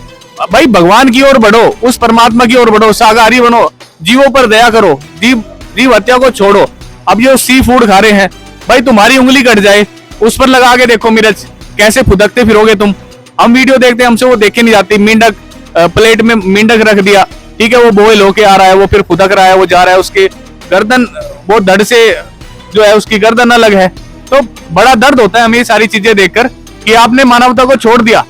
भाई भगवान की ओर बढ़ो, उस परमात्मा की ओर बढ़ो, शाकाहारी बनो, जीवों पर दया करो, जीव हत्या को छोड़ो। अब ये सी फूड खा रहे हैं, भाई तुम्हारी उंगली कट जाए उस पर लगा के देखो मिर्च, कैसे फुदकते फिरोगे तुम। हम वीडियो देखते हैं, हमसे वो देखे नहीं जाती, मेंढक प्लेट में मेंढक रख दिया, ठीक है, वो बॉयल होके आ रहा है, वो फिर फुदक रहा है, वो जा रहा है, उसके गर्दन वो धड़ से जो है उसकी गर्दन अलग है, तो बड़ा दर्द होता है हमें ये सारी चीजें देखकर कि आपने मानवता को छोड़ दिया,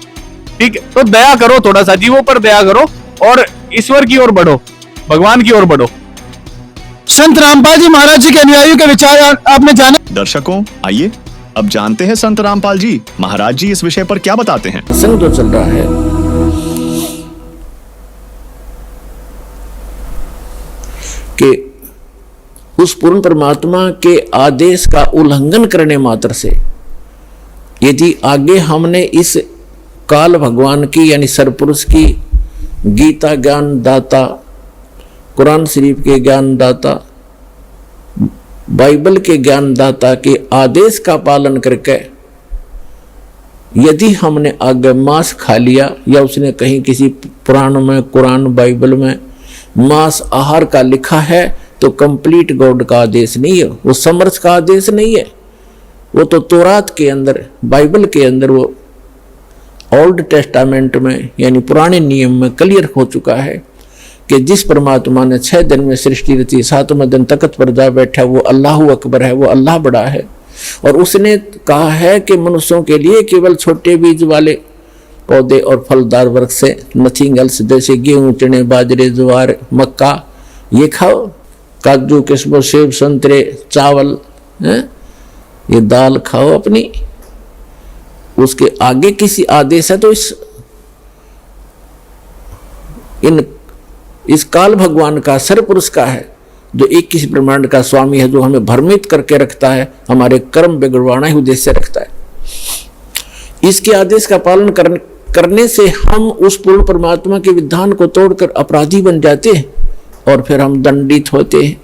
ठीक है। तो दया करो, थोड़ा सा जीवों पर दया करो और ईश्वर की ओर बढ़ो, भगवान की ओर बढ़ो। संत रामपाल जी महाराज जी के अनुयायियों के विचार आपने जाने। दर्शकों आइए अब जानते हैं संत रामपाल जी महाराज जी इस विषय पर क्या बताते हैं। प्रसंग जो चल रहा है कि उस पूर्ण परमात्मा के आदेश का उल्लंघन करने मात्र से यदि आगे हमने इस काल भगवान की यानी सरपुरुष की, गीता ज्ञान दाता, कुरान शरीफ के ज्ञान दाता, बाइबल के ज्ञान दाता के आदेश का पालन करके यदि हमने आगे मांस खा लिया या उसने कहीं किसी पुराण में, कुरान बाइबल में मांस आहार का लिखा है तो कंप्लीट गॉड का आदेश नहीं है, वो समर्थ का आदेश नहीं है, वो तो तौरात के अंदर, बाइबल के अंदर, वो ओल्ड टेस्टामेंट में यानी पुराने नियम में क्लियर हो चुका है कि जिस परमात्मा ने 6 दिन में सृष्टि रची, 7वें दिन तख्त पर जा बैठा, वो अल्लाह अकबर है, वो अल्लाह बड़ा है। और उसने कहा है कि मनुष्यों के लिए केवल छोटे बीज वाले पौधे और फलदार वृक्ष से, नथिंग एल्स, जैसे गेहूं, चने, बाजरे, ज्वार, मक्का, ये खाओ, काजू, किस्मों, सेब, संतरे, चावल, ये दाल खाओ अपनी। उसके आगे किसी आदेश है तो इस काल भगवान का, सरपुरुष का है, जो 21 ब्रह्मांड का स्वामी है, जो हमें भ्रमित करके रखता है, हमारे कर्म बिगड़वाना ही उद्देश्य रखता है। इसके आदेश का पालन करने से हम उस पूर्ण परमात्मा के विधान को तोड़कर अपराधी बन जाते हैं और फिर हम दंडित होते हैं।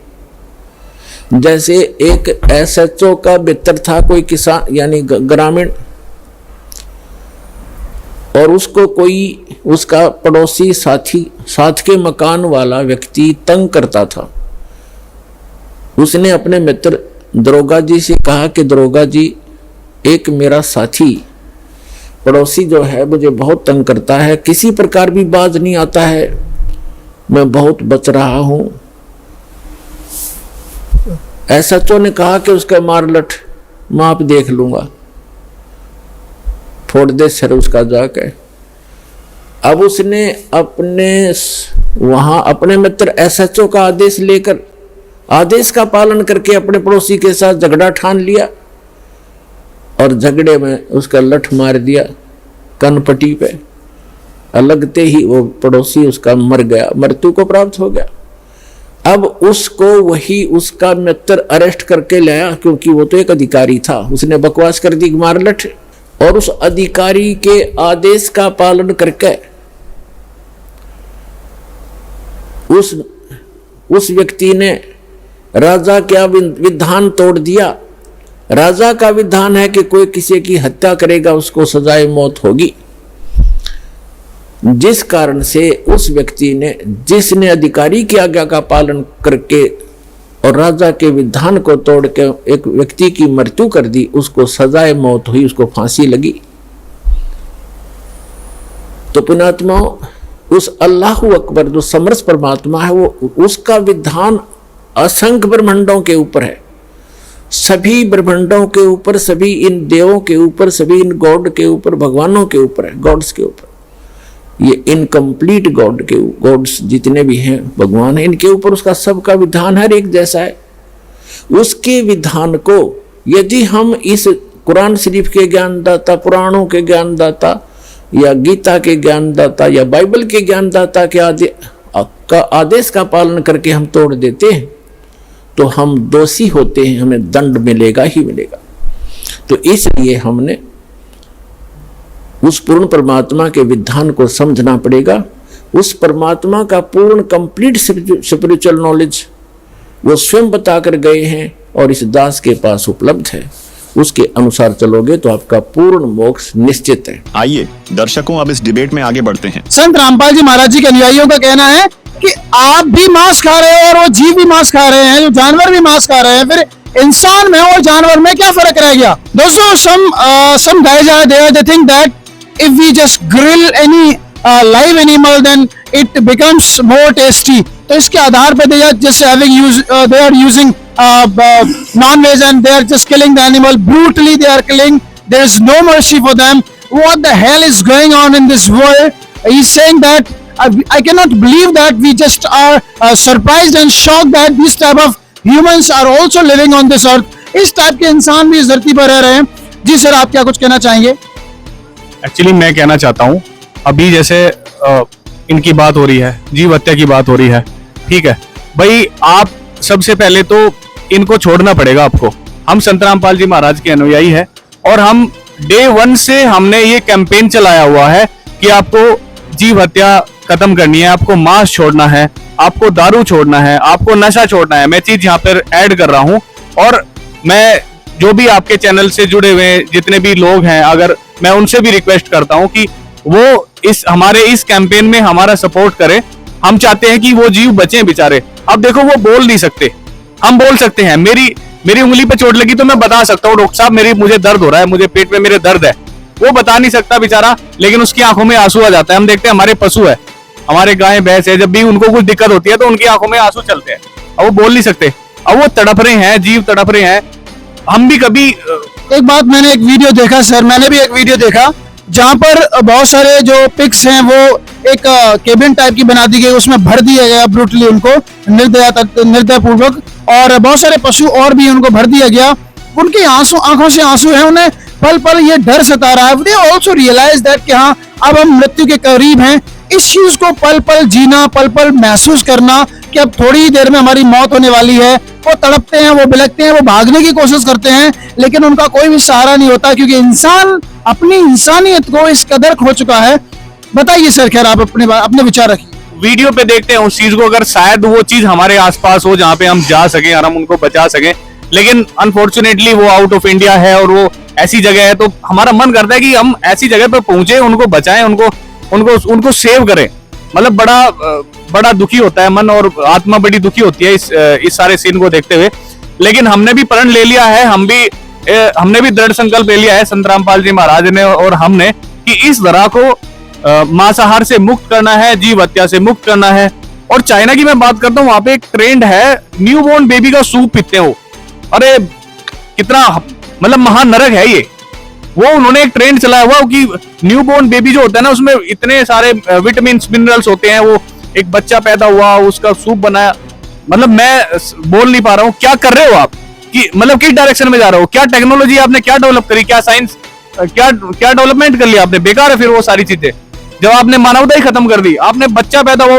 जैसे एक SHO का बेहतर था, कोई किसान यानी ग्रामीण, और उसको कोई उसका पड़ोसी साथी, साथ के मकान वाला व्यक्ति तंग करता था। उसने अपने मित्र दरोगा जी से कहा कि दरोगा जी, एक मेरा साथी पड़ोसी जो है मुझे बहुत तंग करता है, किसी प्रकार भी बाज नहीं आता है, मैं बहुत बच रहा हूँ, एसएचओ ने कहा कि उसका मारलट माप देख लूंगा, फोड़ दे सर उसका जाके। अब उसने अपने वहां अपने मित्र एसएचओ का आदेश लेकर, आदेश का पालन करके अपने पड़ोसी के साथ झगड़ा ठान लिया और झगड़े में उसका लठ मार दिया कनपट्टी पे। लगते ही वो पड़ोसी उसका मर गया, मृत्यु को प्राप्त हो गया। अब उसको वही उसका मित्र अरेस्ट करके लाया, क्योंकि वो तो एक अधिकारी था, उसने बकवास कर दी मार लठ। और उस अधिकारी के आदेश का पालन करके उस व्यक्ति ने राजा का विधान तोड़ दिया। राजा का विधान है कि कोई किसी की हत्या करेगा उसको सजाए मौत होगी। जिस कारण से उस व्यक्ति ने, जिसने अधिकारी की आज्ञा का पालन करके और राजा के विधान को तोड़ के एक व्यक्ति की मृत्यु कर दी, उसको सजाए मौत हुई, उसको फांसी लगी। तो पुण्यात्मा, उस अल्लाह अकबर जो समरस परमात्मा है, वो उसका विधान असंख्य ब्रह्मांडों के ऊपर है, सभी ब्रह्मांडों के ऊपर, सभी इन देवों के ऊपर, सभी इन गॉड के ऊपर, भगवानों के ऊपर है, गॉड्स के ऊपर। ये इनकम्प्लीट गॉड के गॉड्स जितने भी हैं भगवान है, इनके ऊपर उसका सबका विधान हर एक जैसा है। उसके विधान को यदि हम इस कुरान शरीफ के ज्ञानदाता, पुराणों के ज्ञानदाता या गीता के ज्ञानदाता या बाइबल के ज्ञानदाता के आदेश का पालन करके हम तोड़ देते हैं तो हम दोषी होते हैं, हमें दंड मिलेगा ही मिलेगा। तो इसलिए हमने उस पूर्ण परमात्मा के विधान को समझना पड़ेगा। उस परमात्मा का पूर्ण कंप्लीट स्पिरिचुअल नॉलेज वो स्वयं बता कर गए हैं और इस दास के पास उपलब्ध है। उसके अनुसार चलोगे तो आपका पूर्ण मोक्ष निश्चित है। आइए दर्शकों, अब इस डिबेट में आगे बढ़ते हैं। संत रामपाल जी महाराज जी के अनुयायियों का कहना है कि आप भी मांस खा रहे हैं और वो जीव भी मांस खा रहे हैं, जो जानवर भी मांस खा रहे हैं, फिर इंसान में और जानवर में क्या फर्क रह गया? दोस्तों, some guys are there, they think that if we just grill any live animal then it becomes more tasty. तो इसके आधार पे they are just they are using non-veg and they are just killing the animal brutally. They are killing. There is no mercy for them. What the hell is going on in this world? He's saying that I cannot believe that we just are surprised and shocked that this type of humans are also living on this earth. इस टाइप के इंसान भी इस धरती पर रह रहे हैं। जी सर, आप क्या कुछ कहना चाहेंगे? एक्चुअली मैं कहना चाहता हूँ, अभी जैसे इनकी बात हो रही है, जीव हत्या की बात हो रही है, ठीक है भाई, आप सबसे पहले तो इनको छोड़ना पड़ेगा आपको। हम संत रामपाल जी महाराज के अनुयायी है और हम डे 1 से हमने ये कैंपेन चलाया हुआ है कि आपको जीव हत्या खत्म करनी है, आपको मांस छोड़ना है, आपको दारू छोड़ना है, आपको नशा छोड़ना है। मैं चीज यहाँ पर ऐड कर रहा हूँ और मैं जो भी आपके चैनल से जुड़े हुए जितने भी लोग हैं, अगर मैं उनसे भी रिक्वेस्ट करता हूं कि वो हमारे इस कैंपेन में हमारा सपोर्ट करें। हम चाहते हैं कि वो जीव बचें बेचारे। अब देखो, वो बोल नहीं सकते, हम बोल सकते हैं। मेरी उंगली पे चोट लगी तो मैं बता सकता हूँ, डॉक्टर साहब मुझे दर्द हो रहा है, मुझे पेट में मेरे दर्द है। वो बता नहीं सकता बेचारा, लेकिन उसकी आंखों में आंसू आ जाता है। हम देखते हैं हमारे पशु है, हमारे गाय भैंस है, जब भी उनको कुछ दिक्कत होती है तो उनकी आंखों में आंसू चलते हैं। अब वो बोल नहीं सकते, अब वो तड़प रहे हैं, जीव तड़प रहे हैं। हम भी कभी एक बात, मैंने एक वीडियो देखा सर, मैंने भी एक वीडियो देखा जहां पर बहुत सारे जो पिग्स हैं वो एक केबिन टाइप की बना दी गई, उसमें भर दिया गया ब्रूटली उनको निर्दय पूर्वक, और बहुत सारे पशु और भी उनको भर दिया गया। उनकी आंखों से आंसू है, उन्हें पल पल ये डर सता रहा है। दे ऑल्सो रियलाइज दैट कि हाँ, अब हम मृत्यु के करीब हैं। इस चीज को पल पल जीना, पल पल महसूस करना कि अब थोड़ी ही देर में हमारी मौत होने वाली है। वो तड़पते हैं, वो बिलखते हैं, वो भागने की कोशिश करते हैं, लेकिन उनका कोई भी सहारा नहीं होता, क्योंकि इंसान अपनी इंसानियत को इस कदर खो चुका है। बताइए सर, खैर आप अपने विचार रखिए। वीडियो पे देखते हैं उस चीज को, अगर शायद वो चीज हमारे आसपास हो जहाँ पे हम जा सके और हम उनको बचा सके, लेकिन अनफॉर्चुनेटली वो आउट ऑफ इंडिया है और वो ऐसी जगह है, तो हमारा मन करता है कि हम ऐसी जगह पे पहुंचे, उनको बचाएं, उनको सेव करें। मतलब बड़ा दुखी होता है मन और आत्मा बड़ी दुखी होती है इस सारे सीन को देखते हुए। लेकिन हमने भी प्रण ले लिया है, हमने भी दृढ़ संकल्प ले लिया है, संत रामपाल जी महाराज ने और हमने, कि इस धरा को मांसाहार से मुक्त करना है, जीव हत्या से मुक्त करना है। और चाइना की मैं बात करता हूँ, वहां पे एक ट्रेंड है, न्यूबॉर्न बेबी का सूप पीते हो। अरे कितना मतलब महानरक है ये। वो उन्होंने एक ट्रेंड चलाया हुआ कि न्यूबॉर्न बेबी जो होता है ना, उसमें इतने सारे विटामिन मिनरल्स होते हैं। वो एक बच्चा पैदा हुआ, उसका सूप बनाया। मतलब मैं बोल नहीं पा रहा हूँ, क्या कर रहे हो आप, कि मतलब किस डायरेक्शन में जा रहे हो? क्या टेक्नोलॉजी आपने क्या डेवलप करी, क्या साइंस क्या डेवलपमेंट कर लिया आपने? बेकार है फिर वो सारी चीजें, जब आपने मानवता ही खत्म कर दी। आपने बच्चा पैदा हुआ,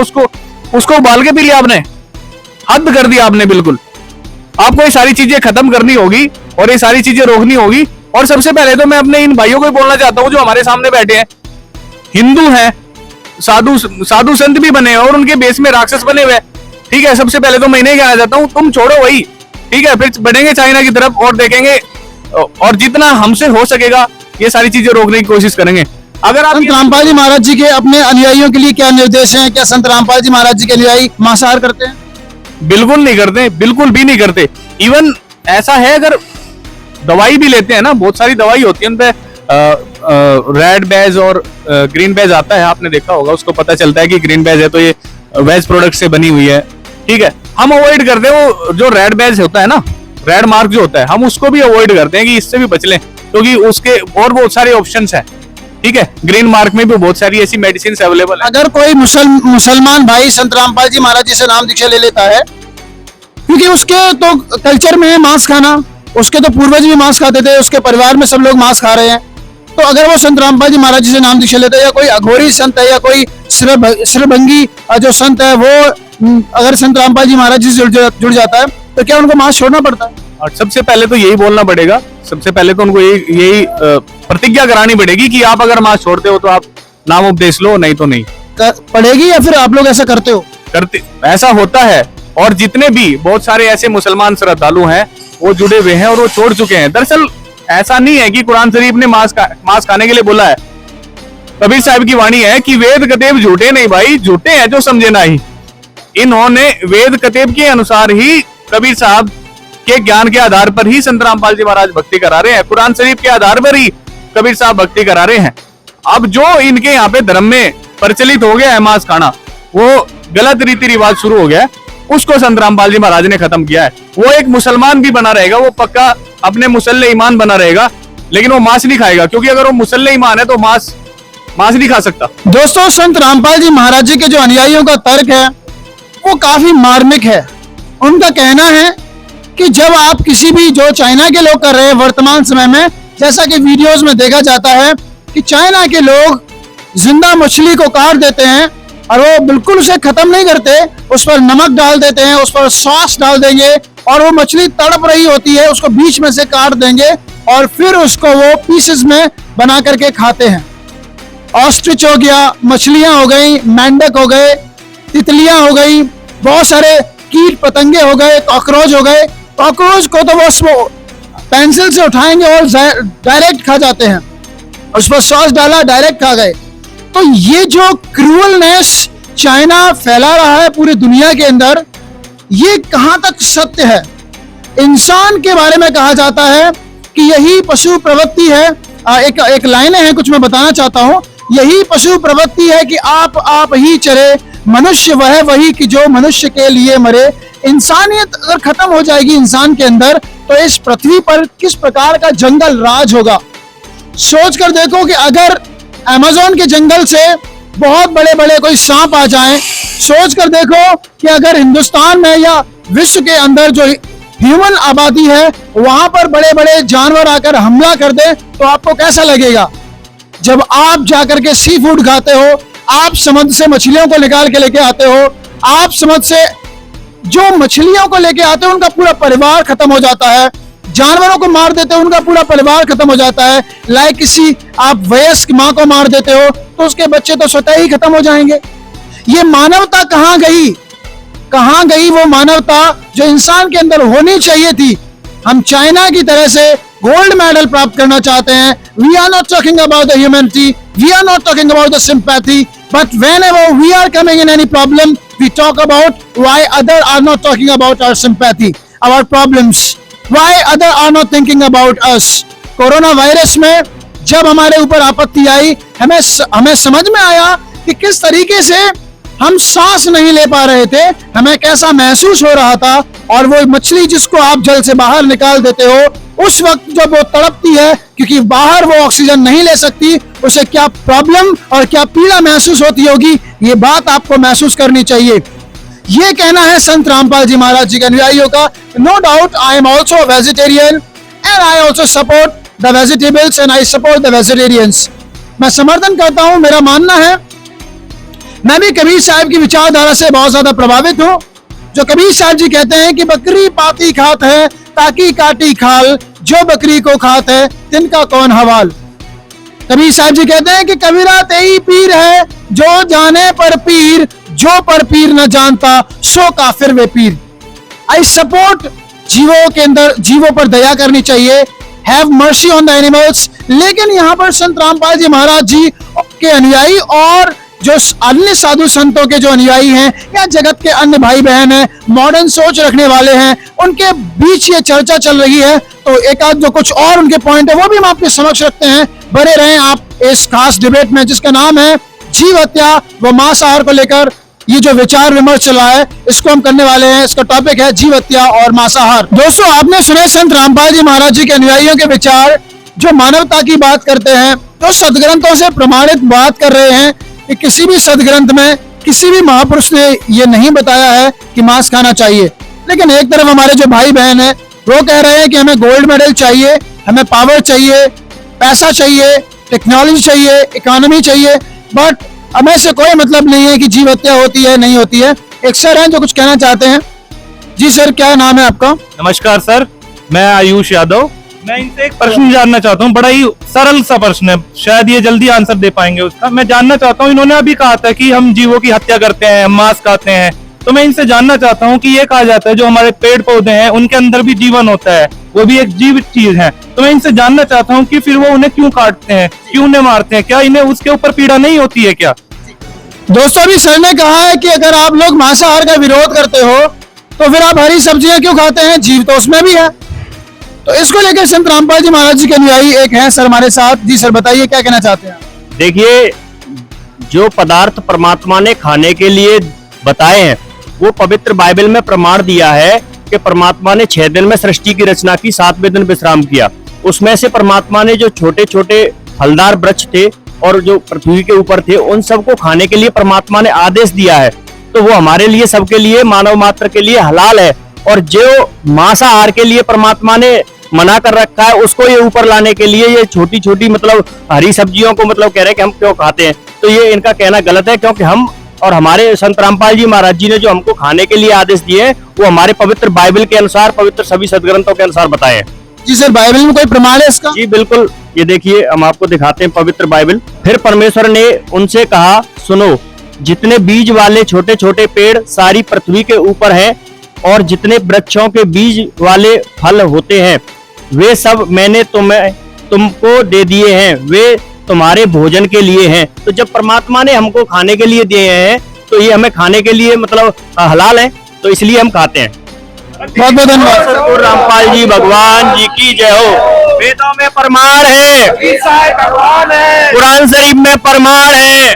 उसको उबाल के पी लिया आपने, हद कर दिया आपने बिल्कुल। आपको ये सारी चीजें खत्म करनी होगी और ये सारी चीजें रोकनी होगी। और सबसे पहले तो मैं अपने इन भाइयों को ही बोलना चाहता हूँ जो हमारे सामने बैठे हैं, हिंदू हैं, साधु संत भी बने हैं और उनके बेस में राक्षस बने हुए। ठीक है, सबसे पहले तो मैं इन्हें कहना चाहता हूँ, तुम छोड़ो वही, ठीक है, फिर बढ़ेंगे चाइना की तरफ और देखेंगे, और जितना हमसे हो सकेगा ये सारी चीजें रोकने की कोशिश करेंगे। अगर आप संत रामपाल जी महाराज जी के अपने अनुयायियों के लिए क्या निर्देश हैं? क्या संत रामपाल जी महाराज जी के अनुयायी मांसाहार करते हैं? बिल्कुल नहीं करते, बिल्कुल भी नहीं करते। इवन ऐसा है, अगर दवाई भी लेते हैं ना, बहुत सारी दवाई होती है उनपे रेड बैज और ग्रीन बैज आता है, आपने देखा होगा, उसको पता चलता है कि ग्रीन बैज है तो ये वेज प्रोडक्ट से बनी हुई है। ठीक है, हम अवॉइड करते हैं वो जो रेड बैज होता है ना, रेड मार्क जो होता है, हम उसको भी अवॉइड करते हैं कि इससे भी बच लें, क्योंकि उसके और बहुत सारे ऑप्शंस हैं। ठीक है, ग्रीन मार्क में भी बहुत सारी ऐसी मेडिसिन अवेलेबल है। अगर कोई मुसलमान भाई संत रामपाल जी महाराज जी से नाम दीक्षा ले लेता है, क्योंकि उसके तो कल्चर में है मांस खाना, उसके तो पूर्वज भी मांस खाते थे, उसके परिवार में सब लोग मांस खा रहे हैं, तो अगर वो संत रामपाल जी महाराज जी से नाम दीक्षा लेता है, या कोई अघोरी संत है या कोई श्रभंगी जो संत है, वो अगर संत रामपाल जी महाराज जी से जुड़ जाता है, तो क्या उनको मांस छोड़ना पड़ता है? और सबसे पहले तो यही बोलना पड़ेगा, सबसे पहले तो उनको यही प्रतिज्ञा करानी पड़ेगी कि आप अगर मांस छोड़ते हो तो आप नाम उपदेश लो, नहीं तो नहीं पड़ेगी। या फिर आप लोग ऐसा करते हो? करते, ऐसा होता है। और जितने भी बहुत सारे ऐसे मुसलमान श्रद्धालु हैं वो जुड़े हुए हैं और वो छोड़ चुके हैं। दरअसल ऐसा नहीं है कि कुरान शरीफ ने मांस खाने के लिए बोला है। कबीर साहब की वाणी है कि वेद कतेब झूठे नहीं भाई, झूठे हैं जो समझे नहीं। इन्होंने वेद कतेब के अनुसार ही, कबीर साहब के ज्ञान के आधार पर ही संत रामपाल जी महाराज भक्ति करा रहे हैं, कुरान शरीफ के आधार पर ही कबीर साहब भक्ति करा रहे हैं। अब जो इनके यहाँ पे धर्म में प्रचलित हो गया है मांस खाना, वो गलत रीति रिवाज शुरू हो गया है, उसको संत रामपाल जी महाराज ने खत्म किया है। वो एक मुसलमान भी बना रहेगा, वो पक्का अपने मुसल्ले ईमान बना रहेगा, लेकिन वो मांस नहीं खाएगा, क्योंकि अगर वो मुसल्ले ईमान है तो मांस नहीं खा सकता। दोस्तों, संत रामपाल जी महाराज जी के जो अनुयायियों का तर्क है वो काफी मार्मिक है। उनका कहना है कि जब आप किसी भी, जो चाइना के लोग कर रहे हैं वर्तमान समय में, जैसा कि वीडियोस में देखा जाता है कि चाइना के लोग जिंदा मछली को काट देते हैं और वो बिल्कुल उसे खत्म नहीं करते, उस पर नमक डाल देते हैं, उस पर सॉस डाल देंगे और वो मछली तड़प रही होती है, उसको बीच में से काट देंगे और फिर उसको वो पीसेस में बना करके खाते हैं। ऑस्ट्रिच हो गया, मछलियां हो गई, मेंढक हो गए, तितलियां हो गई, बहुत सारे कीट पतंगे हो गए, कॉकरोच हो गए। कॉकरोच को तो वो पेंसिल से उठाएंगे और डायरेक्ट खा जाते हैं, उस पर सॉस डाला डायरेक्ट खा गए। तो ये जो क्रूअलनेस चाइना फैला रहा है पूरी दुनिया के अंदर, ये कहां तक सत्य है? इंसान के बारे में कहा जाता है कि यही पशु प्रवृत्ति है। एक लाइनें हैं, कुछ मैं बताना चाहता हूं। यही पशु प्रवृत्ति है कि आप ही चले, मनुष्य वह वही कि जो मनुष्य के लिए मरे। इंसानियत अगर खत्म हो जाएगी इंसान के अंदर, तो इस पृथ्वी पर किस प्रकार का जंगल राज होगा। सोच कर देखो कि अगर अमेज़न के जंगल से बहुत बड़े बड़े कोई सांप आ जाएं, सोच कर देखो कि अगर हिंदुस्तान में या विश्व के अंदर जो ह्यूमन आबादी है वहां पर बड़े बड़े जानवर आकर हमला कर दे, तो आपको कैसा लगेगा? जब आप जाकर के सी फूड खाते हो, आप समुद्र से मछलियों को निकाल के लेके आते हो, आप समुद्र से जो मछलियों को लेके आते हो उनका पूरा परिवार खत्म हो जाता है, जानवरों को मार देते हो उनका पूरा परिवार खत्म हो जाता है। लाइक किसी आप वयस्क माँ को मार देते हो तो उसके बच्चे तो स्वतः ही खत्म हो जाएंगे। ये मानवता कहाँ गई? कहाँ गई वो मानवता जो इंसान के अंदर होनी चाहिए थी? हम चाइना की तरह से गोल्ड मेडल प्राप्त करना चाहते हैं। We are not talking about the humanity, we are not talking about the sympathy, but whenever we are coming in any problem, we talk about why other are not talking about our sympathy, our problems, why other are not thinking about us. Corona virus में जब हमारे ऊपर आपत्ति आई, हमें समझ में आया कि किस तरीके से हम सांस नहीं ले पा रहे थे, हमें कैसा महसूस हो रहा था। और वो मछली जिसको आप जल से बाहर निकाल देते हो, उस वक्त जब वो तड़पती है क्योंकि बाहर वो ऑक्सीजन नहीं ले सकती, उसे क्या प्रॉब्लम और क्या पीड़ा महसूस होती होगी, ये बात आपको महसूस करनी चाहिए। ये कहना है संत रामपाल जी महाराज जी के अनुयायियों का। No doubt I am also vegetarian and I also support the vegetables and I support the vegetarians. मैं समर्थन करता हूं, मेरा मानना है, मैं भी कबीर साहब की विचारधारा से बहुत ज्यादा प्रभावित हूं। जो कबीर साहब जी कहते हैं कि बकरी पाती खात है ताकि काटी खाल, जो बकरी को खात है तिनका कौन हवाल। कबीर साहब जी कहते हैं कि कबीरा तेई पीर है, जो जाने पर पीर, जो पर पीर न जानता सो काफिर वे पीर। आई सपोर्ट जीवों के अंदर, जीवों पर दया करनी चाहिए, have mercy on the animals. लेकिन यहाँ पर संत रामपाल जी महाराज जी के अनुयायी और जो अन्य साधु संतों के जो अनुयायी हैं या जगत के अन्य भाई बहन हैं, मॉडर्न सोच रखने वाले हैं, उनके बीच ये चर्चा चल रही है। तो एक आध जो कुछ और उनके पॉइंट है वो भी हम आपके समक्ष रखते हैं। बने रहें आप इस खास डिबेट में जिसका नाम है जीव हत्या व मांसाहार को लेकर ये जो विचार विमर्श चला है, इसको हम करने वाले हैं। इसका टॉपिक है जीव हत्या और मांसाहार। दोस्तों, आपने सुने संत रामपाल जी महाराज जी के अनुयायियों के विचार, जो मानवता की बात करते हैं, जो सदग्रंथों से प्रमाणित बात कर रहे हैं कि किसी भी सदग्रंथ में किसी भी महापुरुष ने ये नहीं बताया है कि मांस खाना चाहिए। लेकिन एक तरफ हमारे जो भाई बहन है वो कह रहे हैं कि हमें गोल्ड मेडल चाहिए, हमें पावर चाहिए, पैसा चाहिए, टेक्नोलॉजी चाहिए, इकोनॉमी चाहिए, बट हमें से कोई मतलब नहीं है कि जीव हत्या होती है नहीं होती है। एक सर हैं जो कुछ कहना चाहते हैं। जी सर, क्या नाम है आपका? नमस्कार सर, मैं आयुष यादव। मैं इनसे एक प्रश्न जानना चाहता हूँ, बड़ा ही सरल सा प्रश्न है, शायद ये जल्दी आंसर दे पाएंगे उसका। मैं जानना चाहता हूँ, इन्होंने अभी कहा था कि हम जीवों की हत्या करते हैं, मांस खाते हैं, तो मैं इनसे जानना चाहता हूँ कि ये कहा जाता है जो हमारे पेड़ पौधे हैं उनके अंदर भी जीवन होता है, वो भी एक जीवित चीज है। तो मैं इनसे जानना चाहता हूँ कि फिर वो उन्हें क्यों काटते हैं, क्यों उन्हें मारते हैं, क्या इन्हें उसके ऊपर पीड़ा नहीं होती है क्या? दोस्तों, अभी सर ने कहा है कि अगर आप लोग मांसाहार का विरोध करते हो तो फिर आप हरी सब्जियां क्यों खाते हैं, जीव तो उसमें भी है। तो इसको लेकर संत रामपाल जी महाराज जी के अनुयायी एक हैं सर हमारे साथ। जी सर, बताइए क्या कहना चाहते हैं? देखिए, जो पदार्थ परमात्मा ने खाने के लिए बताए हैं वो पवित्र बाइबल में प्रमाण दिया है कि परमात्मा ने 6 दिन में सृष्टि की रचना की, 7वें दिन विश्राम किया। उसमें से परमात्मा ने जो छोटे छोटे फलदार वृक्ष थे और जो पृथ्वी के ऊपर थे उन सबको खाने के लिए परमात्मा ने आदेश दिया है। तो वो हमारे लिए, सबके लिए, मानव मात्र के लिए हलाल है। और जो मांसाहार के लिए परमात्मा ने मना कर रखा है उसको ये ऊपर लाने के लिए ये छोटी छोटी मतलब हरी सब्जियों को मतलब कह रहे हैं कि हम क्यों खाते हैं। तो ये इनका कहना गलत है, क्योंकि हम और हमारे संत रामपाल जी महाराज जी ने जो हमको खाने के लिए आदेश दिए हैं वो हमारे पवित्र बाइबल के अनुसार, पवित्र सभी सदग्रंथों के अनुसार बताए हैं। जी सर, बाइबल में कोई प्रमाण है इसका? जी बिल्कुल, ये देखिए हम आपको दिखाते हैं पवित्र बाइबल। फिर परमेश्वर ने उनसे कहा, सुनो, जितने बीज वाले छोटे छोटे पेड़ सारी पृथ्वी के ऊपर हैं और जितने वृक्षों के बीज वाले फल होते हैं वे सब मैंने तुमको दे दिए हैं, वे तुम्हारे भोजन के लिए हैं। तो जब परमात्मा ने हमको खाने के लिए दिए हैं तो ये हमें खाने के लिए मतलब हलाल है, तो इसलिए हम खाते हैं। बहुत बहुत धन्यवाद। सतगुरु रामपाल जी भगवान जी की जय हो। वेदों में प्रमाण है, कुरान शरीफ में प्रमाण है,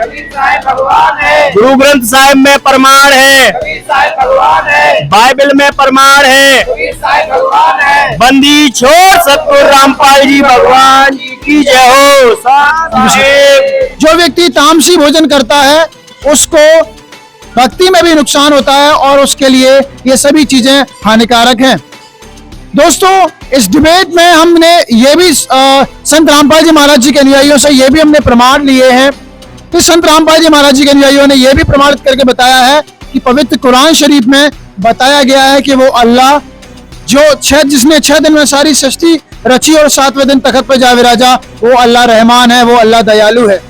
गुरु ग्रंथ साहिब में प्रमाण है, बाइबल में प्रमाण है। बंदी छोड़ सतगुरु रामपाल जी भगवान जी की जय हो। जो व्यक्ति तामसी भोजन करता है उसको भक्ति में भी नुकसान होता है और उसके लिए ये सभी चीजें हानिकारक हैं। दोस्तों, इस डिबेट में हमने ये भी संत रामपाल जी महाराज जी के अनुयायियों से ये भी हमने प्रमाण लिए हैं कि संत रामपाल जी महाराज जी के अनुयायियों ने ये भी प्रमाणित करके बताया है कि पवित्र कुरान शरीफ में बताया गया है कि वो अल्लाह जिसने 6 दिन में सारी सृष्टि रची और 7वें दिन तख्त पर जा विराजा, वो अल्लाह रहमान है, वो अल्लाह दयालु है।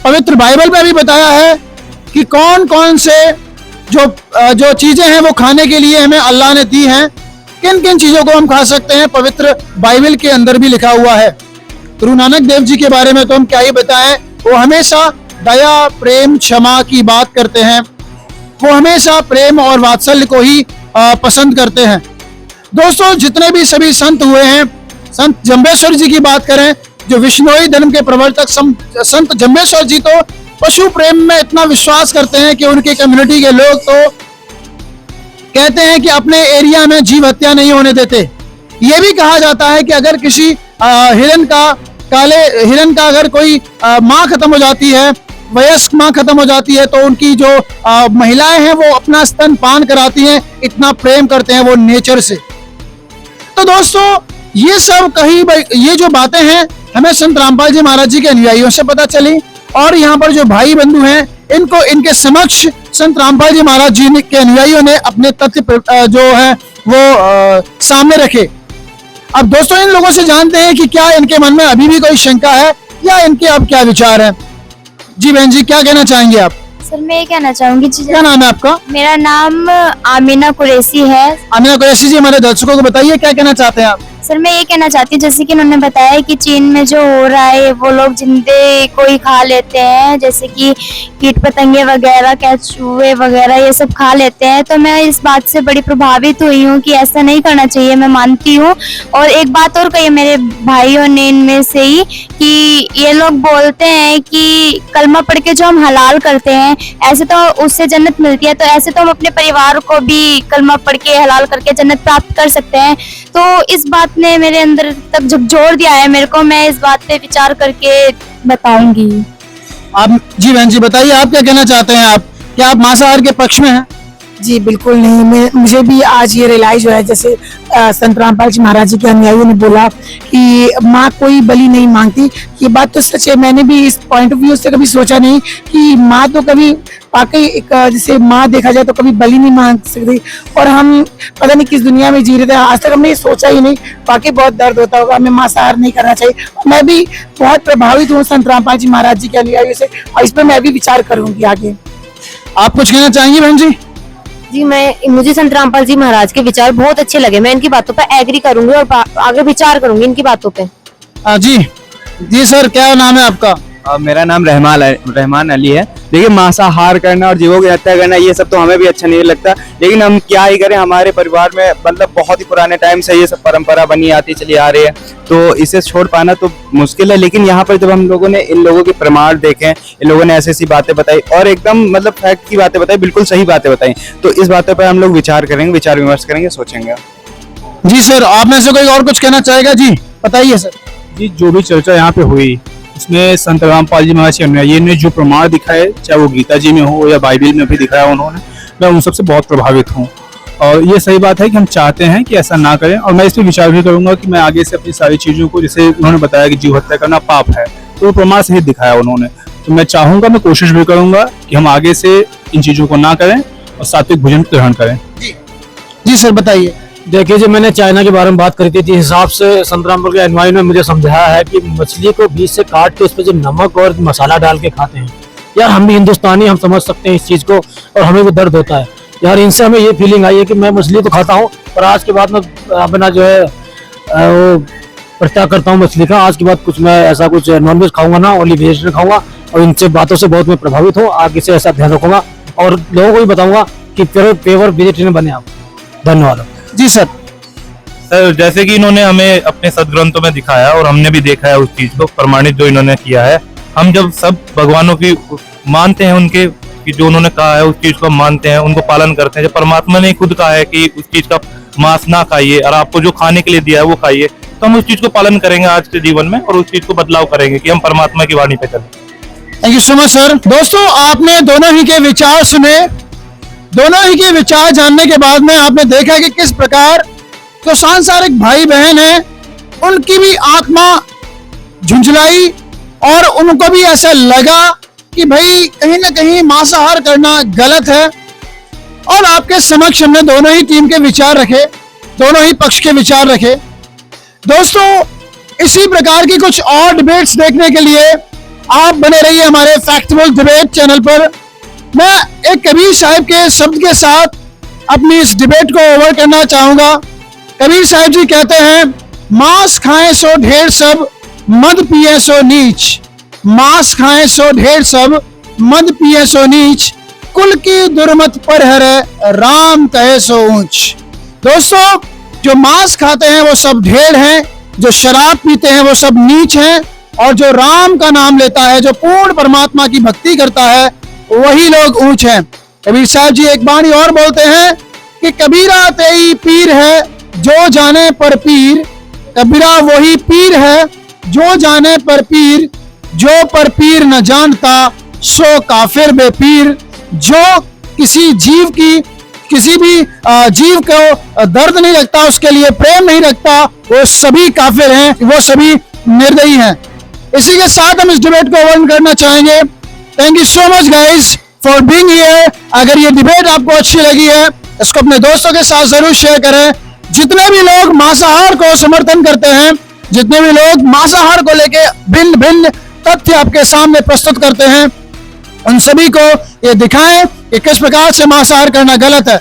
पवित्र बाइबल में भी बताया है कि कौन कौन से जो चीजें हैं वो खाने के लिए हमें अल्लाह ने दी हैं, किन किन चीजों को हम खा सकते हैं, पवित्र बाइबल के अंदर भी लिखा हुआ है। गुरु नानक देव जी के बारे में तो हम क्या ही बताएं, वो हमेशा दया, प्रेम, क्षमा की बात करते हैं। वो हमेशा प्रेम और वात्सल्य को ही पसंद करते हैं। दोस्तों, जितने भी सभी संत हुए हैं, संत जम्बेश्वर जी की बात करें, जो विष्णोई धर्म के प्रवर्तक संत जम्बेश्वर जी तो पशु प्रेम में इतना विश्वास करते हैं कि उनके कम्युनिटी के लोग तो कहते हैं कि अपने एरिया में जीव हत्या नहीं होने देते। ये भी कहा जाता है कि अगर किसी हिरन का अगर कोई माँ खत्म हो जाती है, वयस्क माँ खत्म हो जाती है, तो उनकी जो महिलाएं हैं वो अपना स्तन पान कराती हैं, इतना प्रेम करते हैं वो नेचर से। तो दोस्तों ये सब ये जो बातें हैं हमें संत रामपाल जी महाराज जी के अनुयायियों से पता चली, और यहाँ पर जो भाई बंधु हैं इनके समक्ष संत रामपाल जी महाराज जी के अनुयायियों ने अपने तथ्य जो है वो सामने रखे। अब दोस्तों इन लोगों से जानते हैं कि क्या इनके मन में अभी भी कोई शंका है या इनके अब क्या विचार है। जी बहन जी, क्या कहना चाहेंगे आप? सर मैं ये कहना चाहूंगी, क्या नाम है आपका? मेरा नाम आमिना कुरैशी है। आमिना कुरैशी जी, हमारे दर्शकों को बताइए क्या कहना चाहते हैं आप? सर मैं ये कहना चाहती हूँ, जैसे कि उन्होंने बताया कि चीन में जो हो रहा है वो लोग जिंदे को ही खा लेते हैं, जैसे कि कीट पतंगे वगैरह, केंचुए वगैरह ये सब खा लेते हैं। तो मैं इस बात से बड़ी प्रभावित हुई हूँ कि ऐसा नहीं करना चाहिए, मैं मानती हूँ। और एक बात और कही मेरे भाइयों ने इनमें से ही कि ये लोग बोलते हैं कि कलमा पढ़ के जो हम हलाल करते हैं ऐसे तो उससे जन्नत मिलती है, तो ऐसे तो हम अपने परिवार को भी कलमा पढ़ के हलाल करके जन्नत प्राप्त कर सकते हैं। तो इस बात ने मेरे अंदर तक झकझोर दिया है मेरे को, मैं इस बात पे विचार करके बताऊंगी। आप जी बहन जी बताइए, आप क्या कहना चाहते हैं? आप क्या आप मांसाहार के पक्ष में हैं? जी बिल्कुल नहीं, मुझे भी आज ये रियलाइज हुआ है, जैसे संत रामपाल जी महाराज जी के अनुयायियों ने बोला कि माँ कोई बलि नहीं मांगती। ये बात तो सच है, मैंने भी इस पॉइंट ऑफ व्यू से कभी सोचा नहीं कि माँ तो कभी वाकई जैसे माँ देखा जाए तो कभी बलि नहीं मांग सकती, और हम पता नहीं किस दुनिया में जी रहे थे, आज तक हमने ये सोचा ही नहीं। वाकई बहुत दर्द होता होगा, हमें मांसाहार नहीं करना चाहिए। मैं भी बहुत प्रभावित हूँ संत रामपाल जी महाराज जी के अनुयायियों से, और इस पर मैं भी विचार करूंगी आगे। आप कुछ कहना चाहेंगी बहन जी? जी मुझे संत रामपाल जी महाराज के विचार बहुत अच्छे लगे, मैं इनकी बातों पर एग्री करूंगी और आगे विचार करूंगी इनकी बातों पे। जी सर, क्या नाम है आपका? मेरा नाम रहमान अली है। देखिए, मांसाहार करना और जीवों की हत्या करना ये सब तो हमें भी अच्छा नहीं लगता, लेकिन हम क्या ही करें, हमारे परिवार में मतलब बहुत ही पुराने टाइम से ये सब परंपरा बनी आती चली आ रही है, तो इसे छोड़ पाना तो मुश्किल है। लेकिन यहाँ पर जब हम लोगों ने इन लोगों के प्रमाण देखे, इन लोगों ने ऐसी ऐसी बातें बताई और एकदम मतलब फैक्ट की बातें बताई, बिल्कुल सही बातें बताई, तो इस बातों पर हम लोग विचार करेंगे, विचार विमर्श करेंगे, सोचेंगे। जी सर, आप में से कोई और कुछ कहना चाहेगा? जी बताइए सर। जी, जो भी चर्चा यहाँ पे हुई उसमें संत रामपाल जी महाराज के अनुयायी ने जो प्रमाण दिखाए, चाहे वो गीता जी में हो या बाइबल में भी दिखाया उन्होंने, मैं उन सबसे बहुत प्रभावित हूँ। और ये सही बात है कि हम चाहते हैं कि ऐसा ना करें, और मैं इस पर विचार भी करूंगा कि मैं आगे से अपनी सारी चीज़ों को, जैसे उन्होंने बताया कि जीव हत्या करना पाप है, तो वो प्रमाण सहित दिखाया उन्होंने, तो मैं चाहूँगा, मैं कोशिश भी करूँगा कि हम आगे से इन चीज़ों को ना करें और सात्विक भोजन ग्रहण करें। जी सर बताइए। देखिए, जो मैंने चाइना के बारे में बात करी थी, जिस हिसाब से संत रामपाल के अनुयायी ने मुझे समझाया है कि मछली को बीच से काट के उस पर जो नमक और मसाला डाल के खाते हैं, यार हम भी हिंदुस्तानी, हम समझ सकते हैं इस चीज़ को, और हमें भी दर्द होता है यार। इनसे हमें ये फीलिंग आई है कि मैं मछली तो खाता हूँ, पर आज के बाद मैं अपना जो है वो परित्याग करता हूँ मछली का। आज के बाद कुछ मैं ऐसा कुछ नॉनवेज खाऊंगा ना, ओनली वेजिटेरियन खाऊंगा, और इनसे बातों से बहुत मैं प्रभावित हूँ। आगे से ऐसा ध्यान रखूंगा और लोगों को भी बताऊंगा कि प्योर वेजिटेरियन बने आप। धन्यवाद। जी सर। सर, जैसे कि इन्होंने हमें अपने सदग्रंथों में दिखाया और हमने भी देखा है उस चीज को प्रमाणित जो इन्होंने किया है। हम जब सब भगवानों की मानते हैं, उनके कि जो उन्होंने कहा है उस चीज को मानते हैं, उनको पालन करते हैं। जब परमात्मा ने खुद कहा है कि उस चीज का मांस ना खाइए और आपको जो खाने के लिए दिया है वो खाइए, तो हम उस चीज को पालन करेंगे आज के जीवन में, और उस चीज को बदलाव करेंगे कि हम परमात्मा की वाणी पे चलें। Thank you so much sir. दोस्तों, आपने दोनों ही के विचार सुने, दोनों ही के विचार जानने के बाद में आपने देखा कि किस प्रकार जो सांसारिक भाई बहन है उनकी भी आत्मा झुंझलाई, और उनको भी ऐसा लगा कि भाई कहीं ना कहीं मांसाहार करना गलत है। और आपके समक्ष हमने दोनों ही टीम के विचार रखे, दोनों ही पक्ष के विचार रखे। दोस्तों, इसी प्रकार की कुछ और डिबेट्स देखने के लिए आप बने रहिए हमारे फैक्चुअल डिबेट चैनल पर। मैं एक कबीर साहब के शब्द के साथ अपनी इस डिबेट को ओवर करना चाहूंगा। कबीर साहब जी कहते हैं, मांस खाएं सो ढेर सब, मद पिए सो नीच। मांस खाएं सो ढेर सब, मद पिए सो नीच। कुल की दुर्मत पर है, राम कहे सो ऊंच। दोस्तों, जो मांस खाते हैं वो सब ढेर हैं, जो शराब पीते हैं वो सब नीच हैं, और जो राम का नाम लेता है, जो पूर्ण परमात्मा की भक्ति करता है, वही लोग ऊंच हैं। कबीर साहब जी एक बाणी और बोलते हैं कि कबीरा तेई पीर है जो जाने पर पीर, कबीरा वही पीर है जो जाने पर पीर, जो पर पीर न जानता सो काफिर बे पीर। जो किसी जीव की, किसी भी जीव को दर्द नहीं रखता, उसके लिए प्रेम नहीं रखता, वो सभी काफिर हैं, वो सभी निर्दयी हैं। इसी के साथ हम इस डिबेट को एंड करना चाहेंगे। Thank you so much guys for being here. अगर ये डिबेट आपको अच्छी लगी है, इसको अपने दोस्तों के साथ जरूर शेयर करें। जितने भी लोग मांसाहार को समर्थन करते हैं, जितने भी लोग मांसाहार को लेके भिन्न भिन्न तथ्य आपके सामने प्रस्तुत करते हैं, उन सभी को ये दिखाएं कि किस प्रकार से मांसाहार करना गलत है।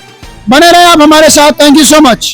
बने रहे आप हमारे साथ। Thank you so much.